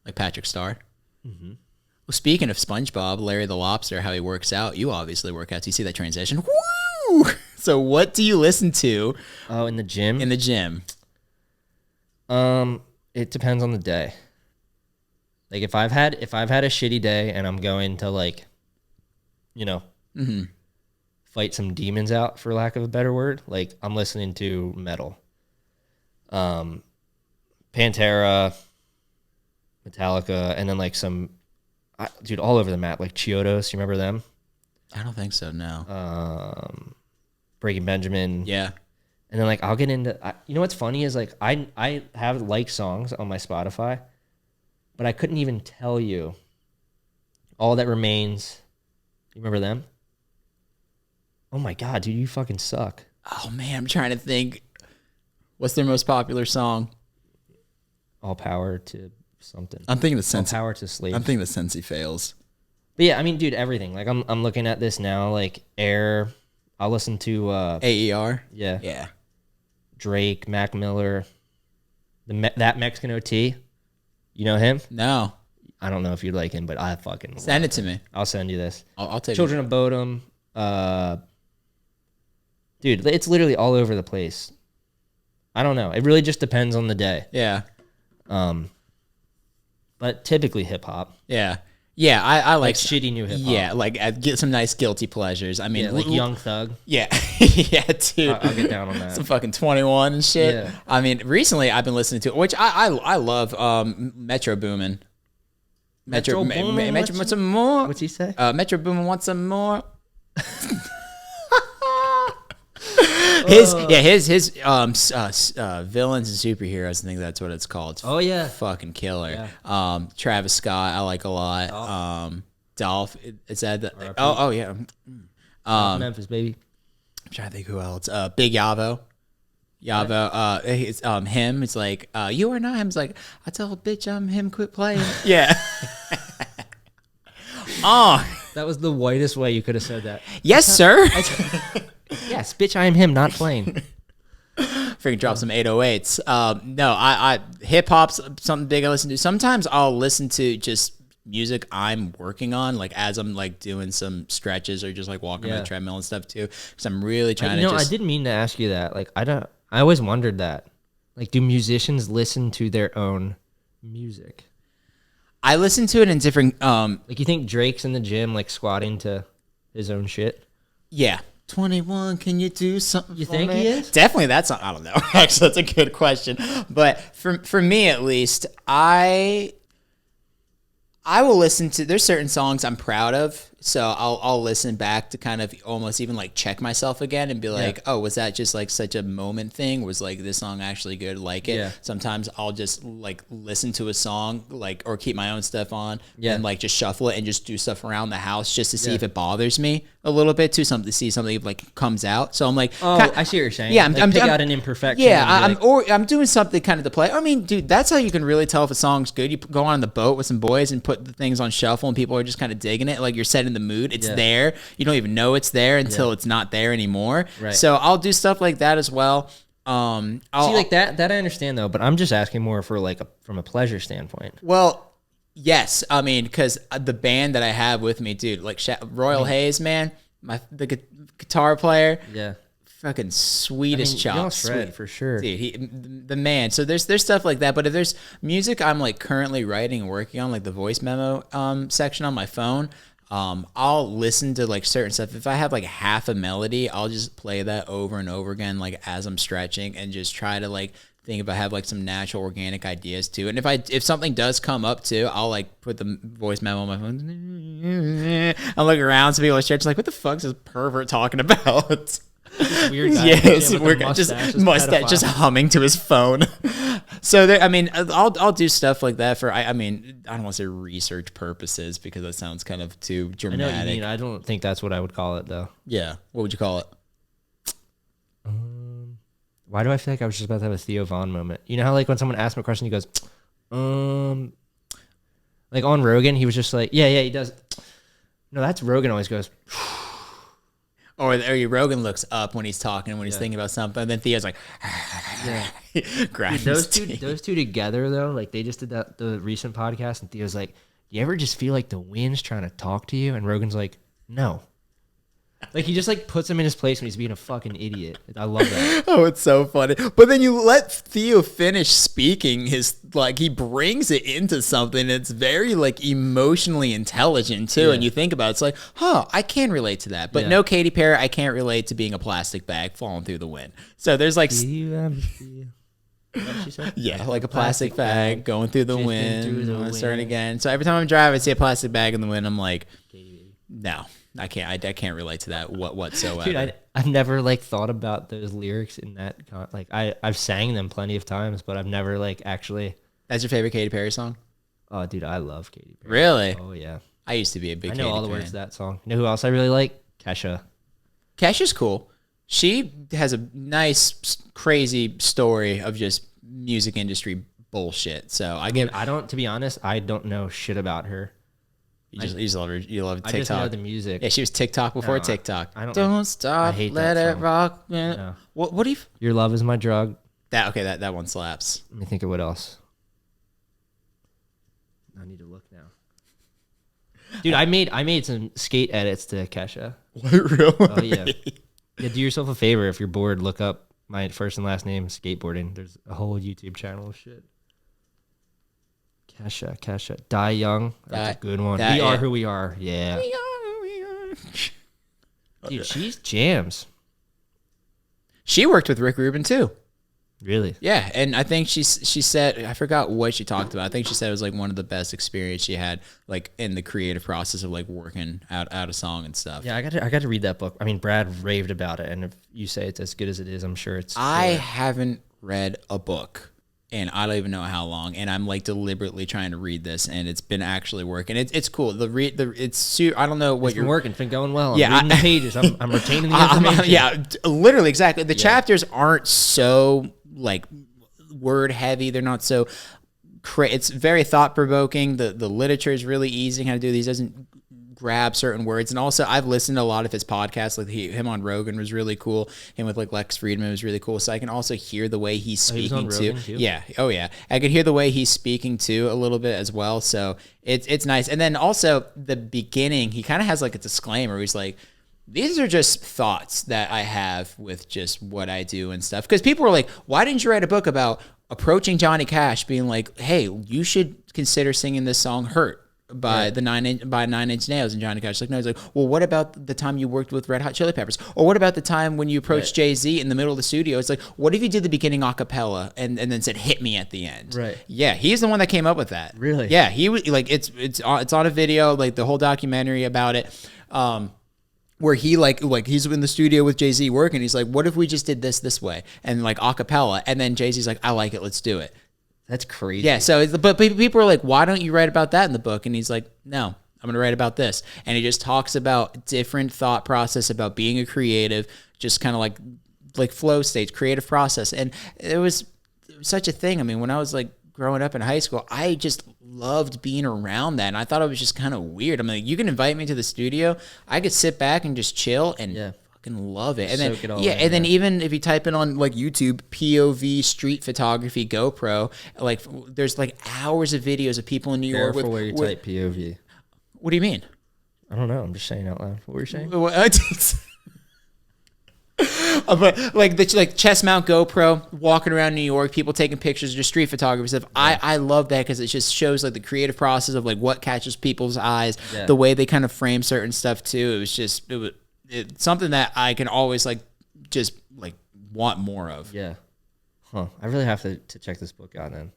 Like Patrick Star? Mm-hmm. Well, speaking of SpongeBob, Larry the Lobster, how he works out, you obviously work out. Do you see that transition? Woo! So what do you listen to? Oh, in the gym? In the gym. It depends on the day. Like if I've had a shitty day and I'm going to like, fight some demons out, for lack of a better word, like I'm listening to metal. Pantera, Metallica, and then like some, dude, all over the map, like Chiodos. You remember them? I don't think so. No. Breaking Benjamin. Yeah. And then like I'll get into. You know what's funny is like I have like songs on my Spotify, but I couldn't even tell you. All That Remains. You remember them? Oh my god, dude, you fucking suck. Oh man, I'm trying to think. What's their most popular song? All Power to something. I'm thinking the Sensi. All Power to Slaves. I'm thinking the Sensi Fails. But yeah, I mean, dude, everything. Like I'm looking at this now. Like Air. I'll listen to AER. Yeah. Yeah. Drake, Mac Miller, that Mexican OT. You know him? No. I don't know if you'd like him, but I fucking send it to me. I'll send you this. I'll take Children of Bodom. Dude, it's literally all over the place. I don't know. It really just depends on the day. Yeah. But typically hip hop. Yeah. Yeah, I like shitty new hip hop. Yeah, like get some nice guilty pleasures. I mean, like Young Thug. Yeah, yeah, dude. I'll get down on that. Some fucking 21 and shit. Yeah. I mean, recently I've been listening to, which I love, Metro Boomin. Metro Boomin wants some more. What's he say? Metro Boomin wants some more. His villains and superheroes, I think that's what it's called. Oh yeah, fucking killer. Yeah. Travis Scott, I like a lot. Dolph, is that the, yeah. Memphis baby. I'm trying to think who else. Big Yavo. It's him. It's like you are not him. It's like I tell a bitch I'm him. Quit playing. Yeah. That was the whitest way you could have said that. Yes, sir. Yes, bitch, I am him, not playing. Freaking drop some 808s. No, I hip hop's something big I listen to. Sometimes I'll listen to just music I'm working on, like as I'm like doing some stretches or just like walking on the treadmill and stuff too. Because I'm really trying to. I didn't mean to ask you that. Like I always wondered that. Like, do musicians listen to their own music? I listen to it in different. Like, you think Drake's in the gym like squatting to his own shit? Yeah. 21, can you do something? You think he is? Definitely, that's not, I don't know. Actually, that's a good question. But for me at least, I will listen to. There's certain songs I'm proud of, so I'll listen back to kind of almost even like check myself again and be like, oh, was that just like such a moment thing? Was like this song actually good? Like it. Yeah. Sometimes I'll just like listen to a song like or keep my own stuff on and like just shuffle it and just do stuff around the house just to see if it bothers me a little bit too. Something to see something like comes out. So I'm like, I see what you're saying. Yeah, I'm pick out an imperfection. Yeah, I'm doing something kind of to play. I mean, dude, that's how you can really tell if a song's good. You go on the boat with some boys and put the things on shuffle, and people are just kind of digging it. Like you're setting the mood. It's there. You don't even know it's there until it's not there anymore. Right. So I'll do stuff like that as well. See, like that I understand though, but I'm just asking more for like from a pleasure standpoint. Well, yes. I mean, because the band that I have with me, dude, like Royal Hayes, man, the guitar player. Yeah. fucking sweetest chops. Sweet for sure. Dude, the man. So there's stuff like that. But if there's music I'm like currently writing and working on, like the voice memo section on my phone, I'll listen to like certain stuff. If I have like half a melody, I'll just play that over and over again, like as I'm stretching, and just try to like think if I have like some natural organic ideas too. And if something does come up too, I'll like put the voice memo on my phone. I'll look around, so people are stretching like, what the fuck is this pervert talking about? Weird guy. Yes, Yeah, we're just humming to his phone. So there, I mean, I'll do stuff like that for I mean, I don't want to say research purposes because that sounds kind of too dramatic. I know what you mean. I don't think that's what I would call it though. Yeah, what would you call it? Why do I feel like I was just about to have a Theo Von moment? You know how like when someone asks him a question, he goes, like on Rogan, he was just like, yeah, he does. No, that's Rogan always goes. Or Rogan looks up when he's talking, when he's thinking about something, and then Theo's like, yeah. Dude, those two together though, like they just did the recent podcast, and Theo's like, you ever just feel like the wind's trying to talk to you? And Rogan's like, no. Like he just like puts him in his place when he's being a fucking idiot. I love that. Oh, it's so funny. But then you let Theo finish speaking his, like he brings it into something that's very like emotionally intelligent too. Yeah. And you think about it, it's like, I can relate to that. But no Katy Perry, I can't relate to being a plastic bag falling through the wind. So there's like, what she said? yeah, like a plastic bag going through the wind, wind. starting again. So every time I'm driving, I see a plastic bag in the wind. I'm like, no. I can't relate to that whatsoever. Dude, I've never like thought about those lyrics in that like I've sang them plenty of times, but I've never like actually. That's your favorite Katy Perry song? Oh, dude, I love Katy Perry. Really? Oh yeah. I used to be a big. I know Katy all the fan. words to that song. You know who else I really like? Kesha. Kesha's cool. She has a nice, crazy story of just music industry bullshit. So to be honest, I don't know shit about her. You just love her. You love TikTok. I just know the music. Yeah, she was TikTok before TikTok. I don't stop. I hate let that it song. rock. No. What do you? Your love is my drug. That one slaps. Let me think of what else. I need to look now. Dude, I made some skate edits to Kesha. Really? Oh yeah. Yeah, do yourself a favor if you're bored, look up my first and last name skateboarding. There's a whole YouTube channel of shit. Kesha. Die Young. That's a good one. We are who we are. Yeah. We are. Dude, she's jams. She worked with Rick Rubin too. Really? Yeah, and I think she said, I forgot what she talked about. I think she said it was like one of the best experience she had like in the creative process of like working out a song and stuff. Yeah, I got to read that book. I mean, Brad raved about it, and if you say it's as good as it is, I'm sure it's. I haven't read a book. And I don't even know how long, and I'm like deliberately trying to read this, and it's been actually working. It's cool. I don't know what it's been working. It's been going well. Yeah, I'm reading the pages. I'm retaining the information. Yeah, literally, exactly. The chapters aren't so like word heavy. They're not so. It's very thought provoking. The literature is really easy how to do these. Doesn't grab certain words, and also I've listened to a lot of his podcasts. Like him on Rogan was really cool. Him with like Lex Friedman was really cool. So I can also hear the way he's speaking too. Yeah, oh yeah, I could hear the way he's speaking too a little bit as well. So it's nice. And then also the beginning, he kind of has like a disclaimer. Where he's like, these are just thoughts that I have with just what I do and stuff. Because people were like, why didn't you write a book about approaching Johnny Cash, being like, hey, you should consider singing this song "Hurt" by Nine Inch Nails? And Johnny Cash like, no. He's like, well, what about the time you worked with Red Hot Chili Peppers? Or what about the time when you approached Jay-Z in the middle of the studio? It's like, what if you did the beginning a cappella and then said "hit me" at the end? Right. Yeah, he's the one that came up with that. Really? Yeah, he was like, it's on a video, like the whole documentary about it. Where he like he's in the studio with Jay-Z working. He's like, what if we just did this way and like a cappella? And then Jay-Z's like, I like it, let's do it. That's crazy. Yeah. So, but people are like, why don't you write about that in the book? And he's like, no, I'm going to write about this. And he just talks about different thought process about being a creative, just kind of like flow states, creative process. And it was such a thing. I mean, when I was like growing up in high school, I just loved being around that. And I thought it was just kind of weird. I'm like, you can invite me to the studio. I could sit back and just chill and fucking love it. And then, then even if you type in on like YouTube, POV street photography GoPro, like there's like hours of videos of people in New York. Careful where you type POV. What do you mean? I don't know. I'm just saying out loud. What were you saying? But like the chest mount GoPro, walking around New York, people taking pictures, just street photography stuff. Yeah. I love that because it just shows like the creative process of like what catches people's eyes, the way they kind of frame certain stuff too. It's something that I can always like just like want more of. Yeah. Huh. I really have to check this book out then.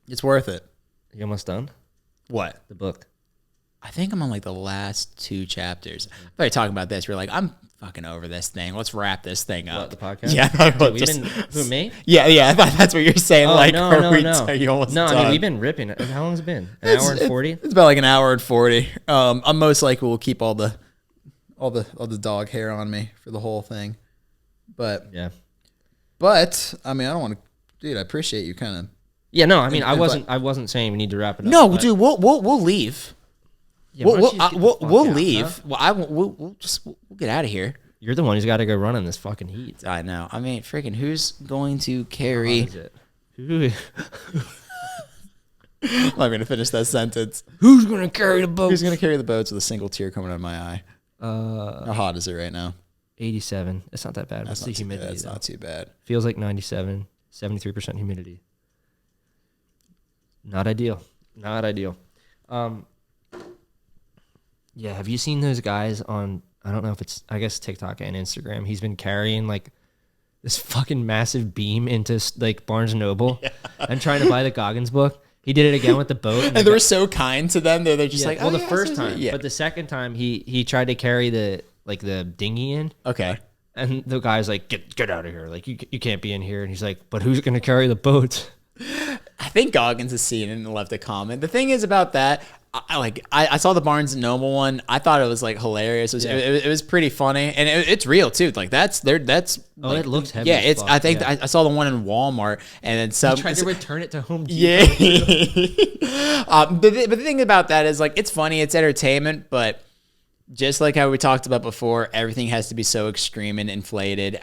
It's worth it. You almost done? What? The book. I think I'm on like the last 2 chapters. I'm probably talking about this. We're like, I'm fucking over this thing. Let's wrap this thing up. What, the podcast? Yeah. Who, me? Yeah. I thought that's what you're saying. Oh, like, no. You almost no, done? I mean, we've been ripping it. How long has it been? An hour and 40? It's about like an hour and 40. I'm most likely will keep all the dog hair on me for the whole thing. But I mean, I don't want to, dude. I appreciate you kind of. Yeah, no, I mean, I wasn't saying we need to wrap it up. No, dude, we'll leave. Yeah, we'll leave. Huh? Well, we'll get out of here. You're the one who's got to go run in this fucking heat. I know. I mean, freaking, who's going to carry? I'm not going to finish that sentence. Who's going to carry the boat? Who's going to carry the boats with a single tear coming out of my eye? How hot is it right now? 87. It's not that bad. What's the humidity? It's not too bad. Feels like 97. 73% humidity. Not ideal. Yeah, have you seen those guys on, I don't know if it's, I guess TikTok and Instagram. He's been carrying like this fucking massive beam into like Barnes & Noble and trying to buy the Goggins book. He did it again with the boat. And they were so kind to them. They're just like, well, the first time. But the second time he tried to carry the dinghy in. Okay. And the guy's like, get out of here. Like, you can't be in here. And he's like, but who's going to carry the boat? I think Goggins has seen it and left a comment. The thing is about that, I saw the Barnes & Noble one. I thought it was like hilarious. It was pretty funny, and it's real too. Like that's oh, like, it looks heavy. Yeah, it's. I think I saw the one in Walmart, and then some tried to return it to Home Depot. Yeah. But the thing about that is like it's funny, it's entertainment, but just like how we talked about before, everything has to be so extreme and inflated.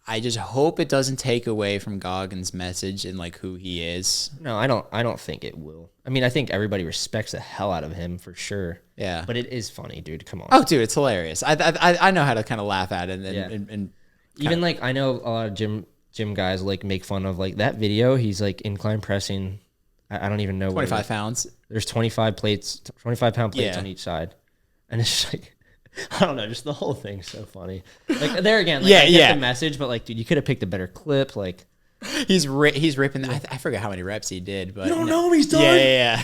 I just hope it doesn't take away from Goggins' message and like who he is. No, I don't think it will. I mean, I think everybody respects the hell out of him for sure. Yeah, but it is funny, dude. Come on. Oh, dude, it's hilarious. I know how to kind of laugh at it and even like I know a lot of gym guys like make fun of like that video. He's like incline pressing. I don't even know 25 pounds. There's 25 pound plates on each side, and it's just like. I don't know, just the whole thing's so funny. Like there again, like, I get the message, but like, dude, you could have picked a better clip. Like, he's ripping. I forgot how many reps he did, but you don't know he's done. Yeah.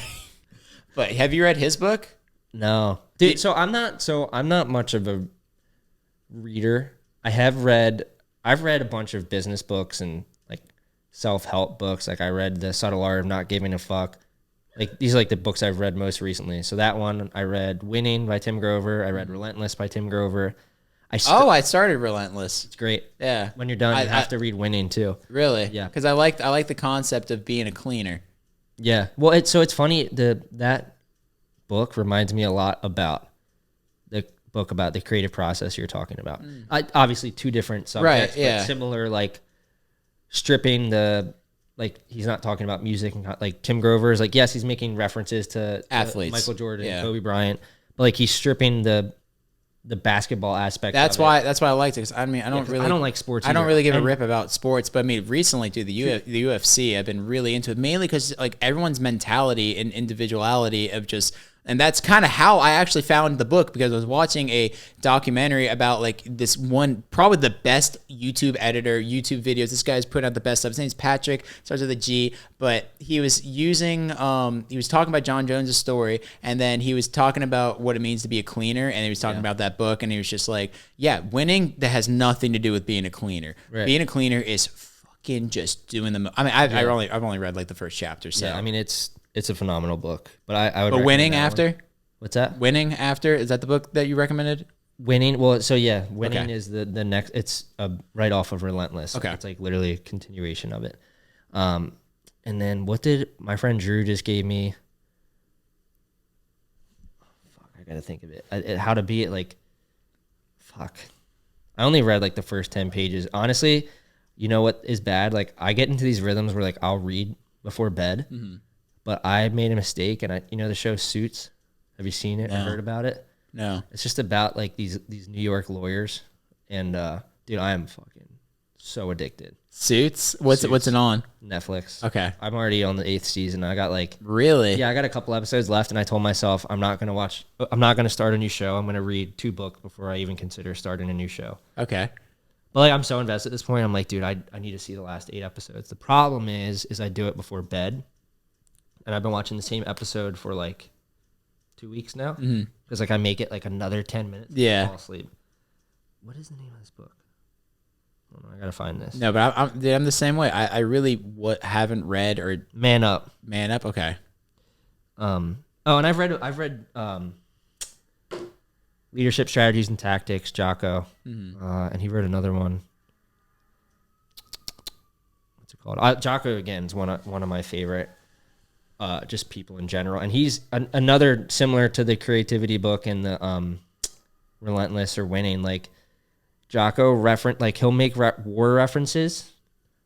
But have you read his book? No, dude. So I'm not much of a reader. I've read a bunch of business books and like self-help books. Like I read The Subtle Art of Not Giving a Fuck. Like these are like the books I've read most recently. So that one I read Winning by Tim Grover. I read Relentless by Tim Grover. I started Relentless. It's great. Yeah. When you're done, you have to read Winning too. Really? Yeah. Because I like the concept of being a cleaner. Yeah. Well, it's funny. That book reminds me a lot about the book about the creative process you're talking about. Obviously, 2 different subjects, but similar. Like stripping the. Like he's not talking about music and like Tim Grover is like, yes, he's making references to athletes, Michael Jordan, Kobe Bryant, but like he's stripping the basketball aspect. That's why I liked it. Cause I mean, I don't like sports. I don't really give a rip about sports, but I mean, recently, dude, the UFC, I've been really into it mainly because like everyone's mentality and individuality of just. And that's kind of how I actually found the book because I was watching a documentary about like this one, probably the best YouTube videos. This guy's putting out the best stuff. His name's Patrick, starts with a G, but he was using, he was talking about John Jones' story, and then he was talking about what it means to be a cleaner, and he was talking about that book, and he was just like, yeah, winning, that has nothing to do with being a cleaner. Right. Being a cleaner is fucking just doing the, I mean, I've only read like the first chapter, so. Yeah, I mean, it's a phenomenal book, but I would. But Winning After? One. What's that? Winning After? Is that the book that you recommended? Winning. Well, so yeah, Winning is the next. It's right off of Relentless. Okay, it's like literally a continuation of it. And then what did my friend Drew just gave me? Fuck, I gotta think of it. How to be it like. Fuck, I only read like the first 10 pages. Honestly, you know what is bad? Like I get into these rhythms where like I'll read before bed. Mm-hmm. But I made a mistake, and the show Suits. Have you seen it or heard about it? No. It's just about like these New York lawyers, and Dude, I am fucking so addicted. Suits? What's it on? Netflix. Okay. I'm already on the 8th season. I got like Really? Yeah, I got a couple episodes left, and I told myself I'm not gonna start a new show. I'm gonna read 2 books before I even consider starting a new show. Okay. But like I'm so invested at this point. I'm like, dude, I need to see the last 8 episodes. The problem is I do it before bed, and I've been watching the same episode for like 2 weeks now. Because like I make it like another 10 minutes. Yeah. To fall asleep. What is the name of this book? Hold on, I gotta find this. No, but I'm the same way. I really haven't read or Man Up. Man Up. Okay. And I've read Leadership Strategies and Tactics, Jocko, and he wrote another one. What's it called? Jocko again is one of my favorite, just people in general, and he's another similar to the creativity book and the Relentless or Winning. Like Jocko he'll make war references,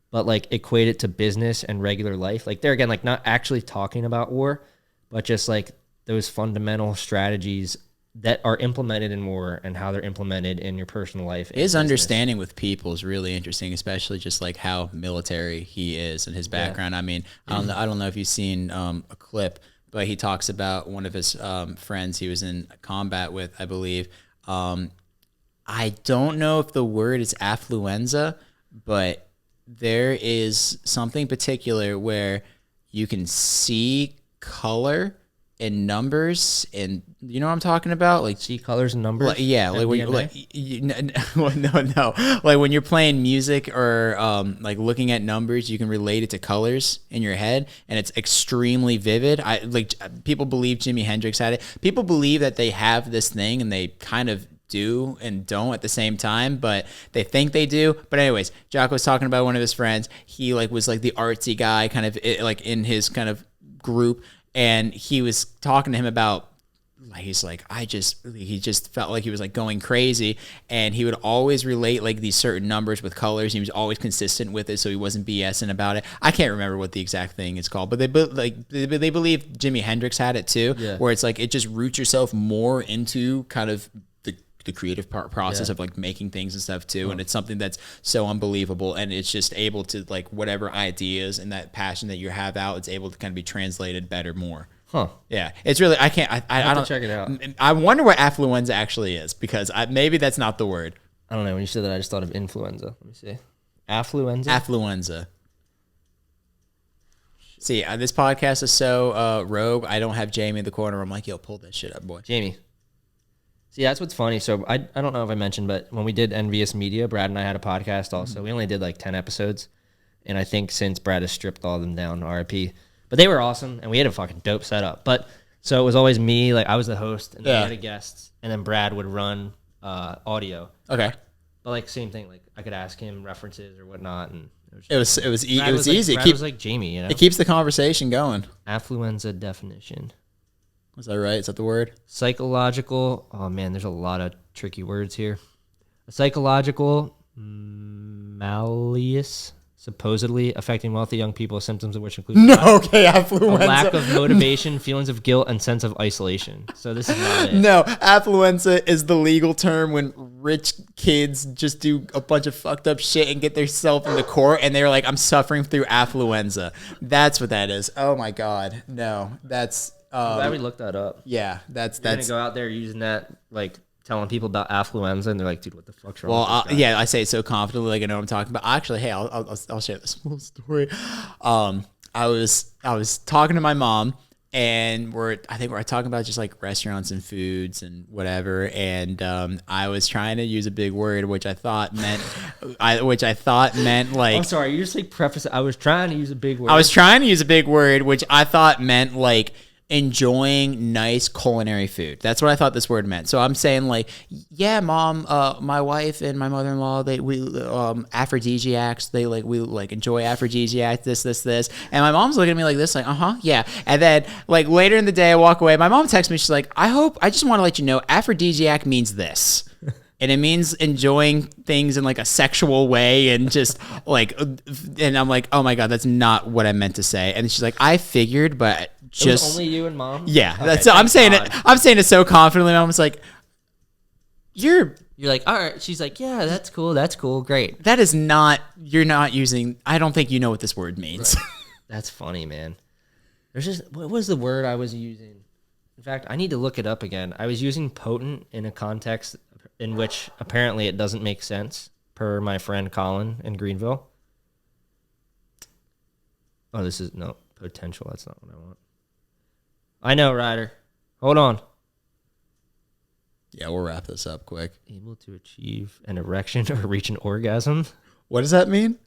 but like equate it to business and regular life. Like they're again like not actually talking about war, but just like those fundamental strategies that are implemented in war and how they're implemented in your personal life. His understanding with people is really interesting, especially just like how military he is and his background. Yeah. I mean, I don't know if you've seen a clip, but he talks about one of his friends he was in combat with, I believe. I don't know if the word is affluenza, but there is something particular where you can see color and numbers, and you know what I'm talking about, like see colors and numbers. Like, yeah, like when no, like when you're playing music or like looking at numbers, you can relate it to colors in your head, and it's extremely vivid. People believe Jimi Hendrix had it. People believe that they have this thing, and they kind of do and don't at the same time, but they think they do. But anyways, Jocko was talking about one of his friends. He like was like the artsy guy, kind of like in his kind of group. And he was talking to him about, he's like, he just felt like he was like going crazy, and he would always relate like these certain numbers with colors. He was always consistent with it, so he wasn't BSing about it. I can't remember what the exact thing is called, but they believe Jimi Hendrix had it too, where it's like it just roots yourself more into kind of the creative process of like making things and stuff too. And it's something that's so unbelievable, and it's just able to like whatever ideas and that passion that you have out, it's able to kind of be translated better more. Yeah, it's really I don't check it out. I wonder what affluenza actually is, because maybe that's not the word. I don't know. When you said that, I just thought of influenza. Let me see. Affluenza. See, this podcast is so rogue. I don't have Jamie in the corner. I'm like, yo, pull that shit up, boy. Jamie. See, that's what's funny. So I don't know if I mentioned, but when we did Envious Media, Brad and I had a podcast also. We only did like 10 episodes. And I think since Brad has stripped all of them down, RIP. But they were awesome, and we had a fucking dope setup. But so it was always me, like I was the host, and then we had a guest, and then Brad would run audio. Okay. But like same thing, like I could ask him references or whatnot, and it was easy. Brad was like Jamie, you know. It keeps the conversation going. Affluenza definition. Was that right? Is that the word? Psychological. Oh man, there's a lot of tricky words here. A psychological malleus, supposedly affecting wealthy young people, symptoms of which include affluenza. A lack of motivation, feelings of guilt, and sense of isolation. So this is not it. No, affluenza is the legal term when rich kids just do a bunch of fucked up shit and get themselves into court, and they're like, I'm suffering through affluenza. That's what that is. Oh my God. No, that's... I'm glad we looked that up. Yeah, that's gonna go out there using that, like telling people about affluenza, and they're like, "Dude, what the fuck's wrong?" Well, I say it so confidently, like I know what I'm talking about. Actually, hey, I'll share this little story. I was talking to my mom, and we're talking about just like restaurants and foods and whatever, and I was trying to use a big word which I thought meant like. I'm sorry, you just like preface it. I was trying to use a big word. I was trying to use a big word which I thought meant like enjoying nice culinary food. That's what I thought this word meant. So I'm saying like, yeah, Mom, my wife and my mother-in-law, aphrodisiacs, we enjoy aphrodisiacs, this. And my mom's looking at me like this, like, yeah. And then like later in the day I walk away, my mom texts me, she's like, I just want to let you know aphrodisiac means this. And it means enjoying things in like a sexual way, and just like, and I'm like, oh my God, that's not what I meant to say. And she's like, I figured, but just it was only you and Mom. Yeah, okay, that's. I'm saying it so confidently. I was like, You're like, all right. She's like, yeah, that's cool, great. that is not. You're not using. I don't think you know what this word means. Right. That's funny, man. There's just what was the word I was using? In fact, I need to look it up again. I was using potent in a context in which apparently it doesn't make sense, per my friend Colin in Greenville. Oh, this is no potential. That's not what I want. I know, Ryder. Hold on. Yeah, we'll wrap this up quick. Able to achieve an erection or reach an orgasm. What does that mean?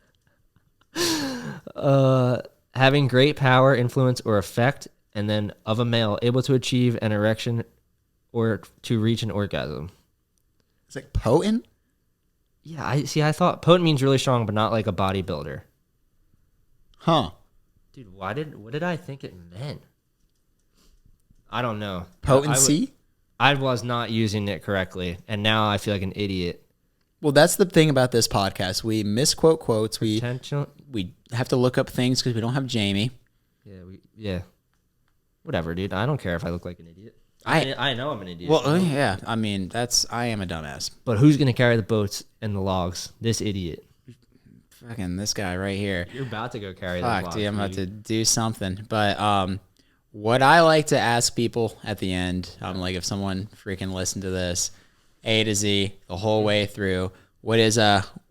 Having great power, influence, or effect, and then of a male, able to achieve an erection or to reach an orgasm. It's like potent? Yeah, I thought potent means really strong, but not like a bodybuilder. Huh. Dude, what did I think it meant? I don't know. Potency? I was not using it correctly, and now I feel like an idiot. Well, that's the thing about this podcast. We misquote quotes. We have to look up things because we don't have Jamie. Yeah. Whatever, dude. I don't care if I look like an idiot. I know I'm an idiot. Well, yeah. I mean, I am a dumbass. But who's gonna carry the boats and the logs? This idiot. Fucking this guy right here. You're about to go carry the logs. Dude, I'm about to do something. But what I like to ask people at the end, like if someone freaking listened to this, A to Z, the whole way through, what is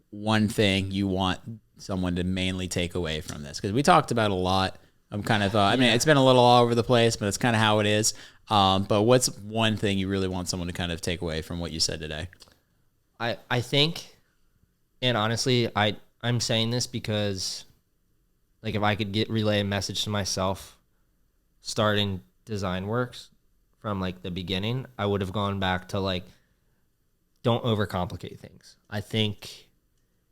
one thing you want someone to mainly take away from this? Because we talked about a lot. I'm kind of, I mean, it's been a little all over the place, but it's kind of how it is. But what's one thing you really want someone to kind of take away from what you said today? I think, and honestly, I'm saying this because, like, if I could relay a message to myself starting DesignWorks from, like, the beginning, I would have gone back to, like, don't overcomplicate things. I think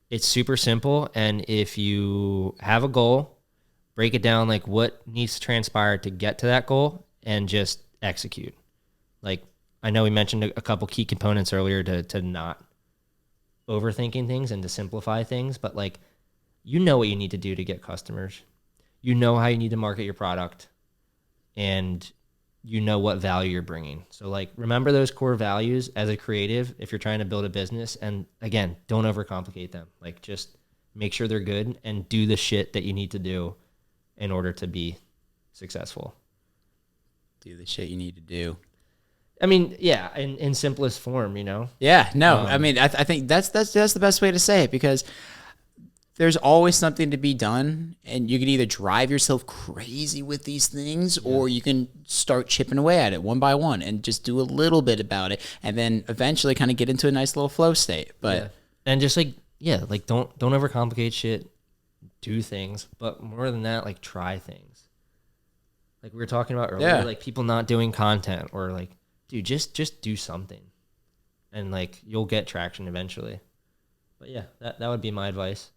it's super simple, and if you have a goal, break it down, like, what needs to transpire to get to that goal, and just execute. Like, I know we mentioned a couple key components earlier to not overthinking things and to simplify things, but, like, you know what you need to do to get customers. You know how you need to market your product, and you know what value you're bringing. So, like, remember those core values as a creative if you're trying to build a business, and again, don't overcomplicate them. Like, just make sure they're good and do the shit that you need to do in order to be successful. Do the shit you need to do. I mean, yeah, in simplest form, you know? Yeah, no, I mean, I think that's the best way to say it, because there's always something to be done, and you can either drive yourself crazy with these things, or you can start chipping away at it one by one and just do a little bit about it, and then eventually kind of get into a nice little flow state. But and just like don't overcomplicate shit. Do things, but more than that, like, try things. Like we were talking about earlier, like people not doing content, or like, dude, just do something, and like you'll get traction eventually. But yeah, that would be my advice.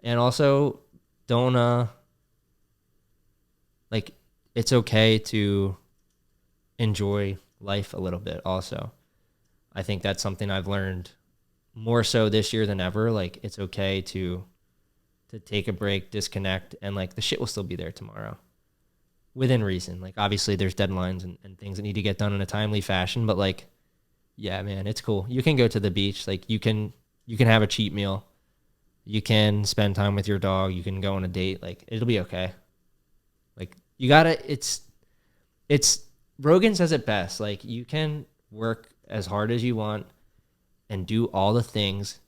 And also, don't like, it's okay to enjoy life a little bit. Also, I think that's something I've learned more so this year than ever. Like, it's okay to take a break, disconnect, and like the shit will still be there tomorrow within reason. Like, obviously there's deadlines and things that need to get done in a timely fashion, but like, yeah, man, it's cool. You can go to the beach. Like, you can have a cheat meal. You can spend time with your dog. You can go on a date. Like, it'll be okay. Like, you gotta, it's Rogan says it best. Like, you can work as hard as you want and do all the things,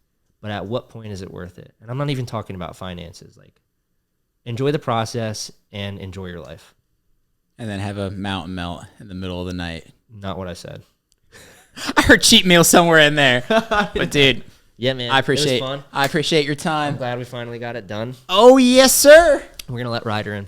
but at what point is it worth it? And I'm not even talking about finances. Like, enjoy the process and enjoy your life. And then have a mountain melt in the middle of the night. Not what I said. I heard cheat meal somewhere in there. But dude, yeah, man, I appreciate it was fun. I appreciate your time. I'm glad we finally got it done. Oh yes, sir. We're gonna let Ryder in.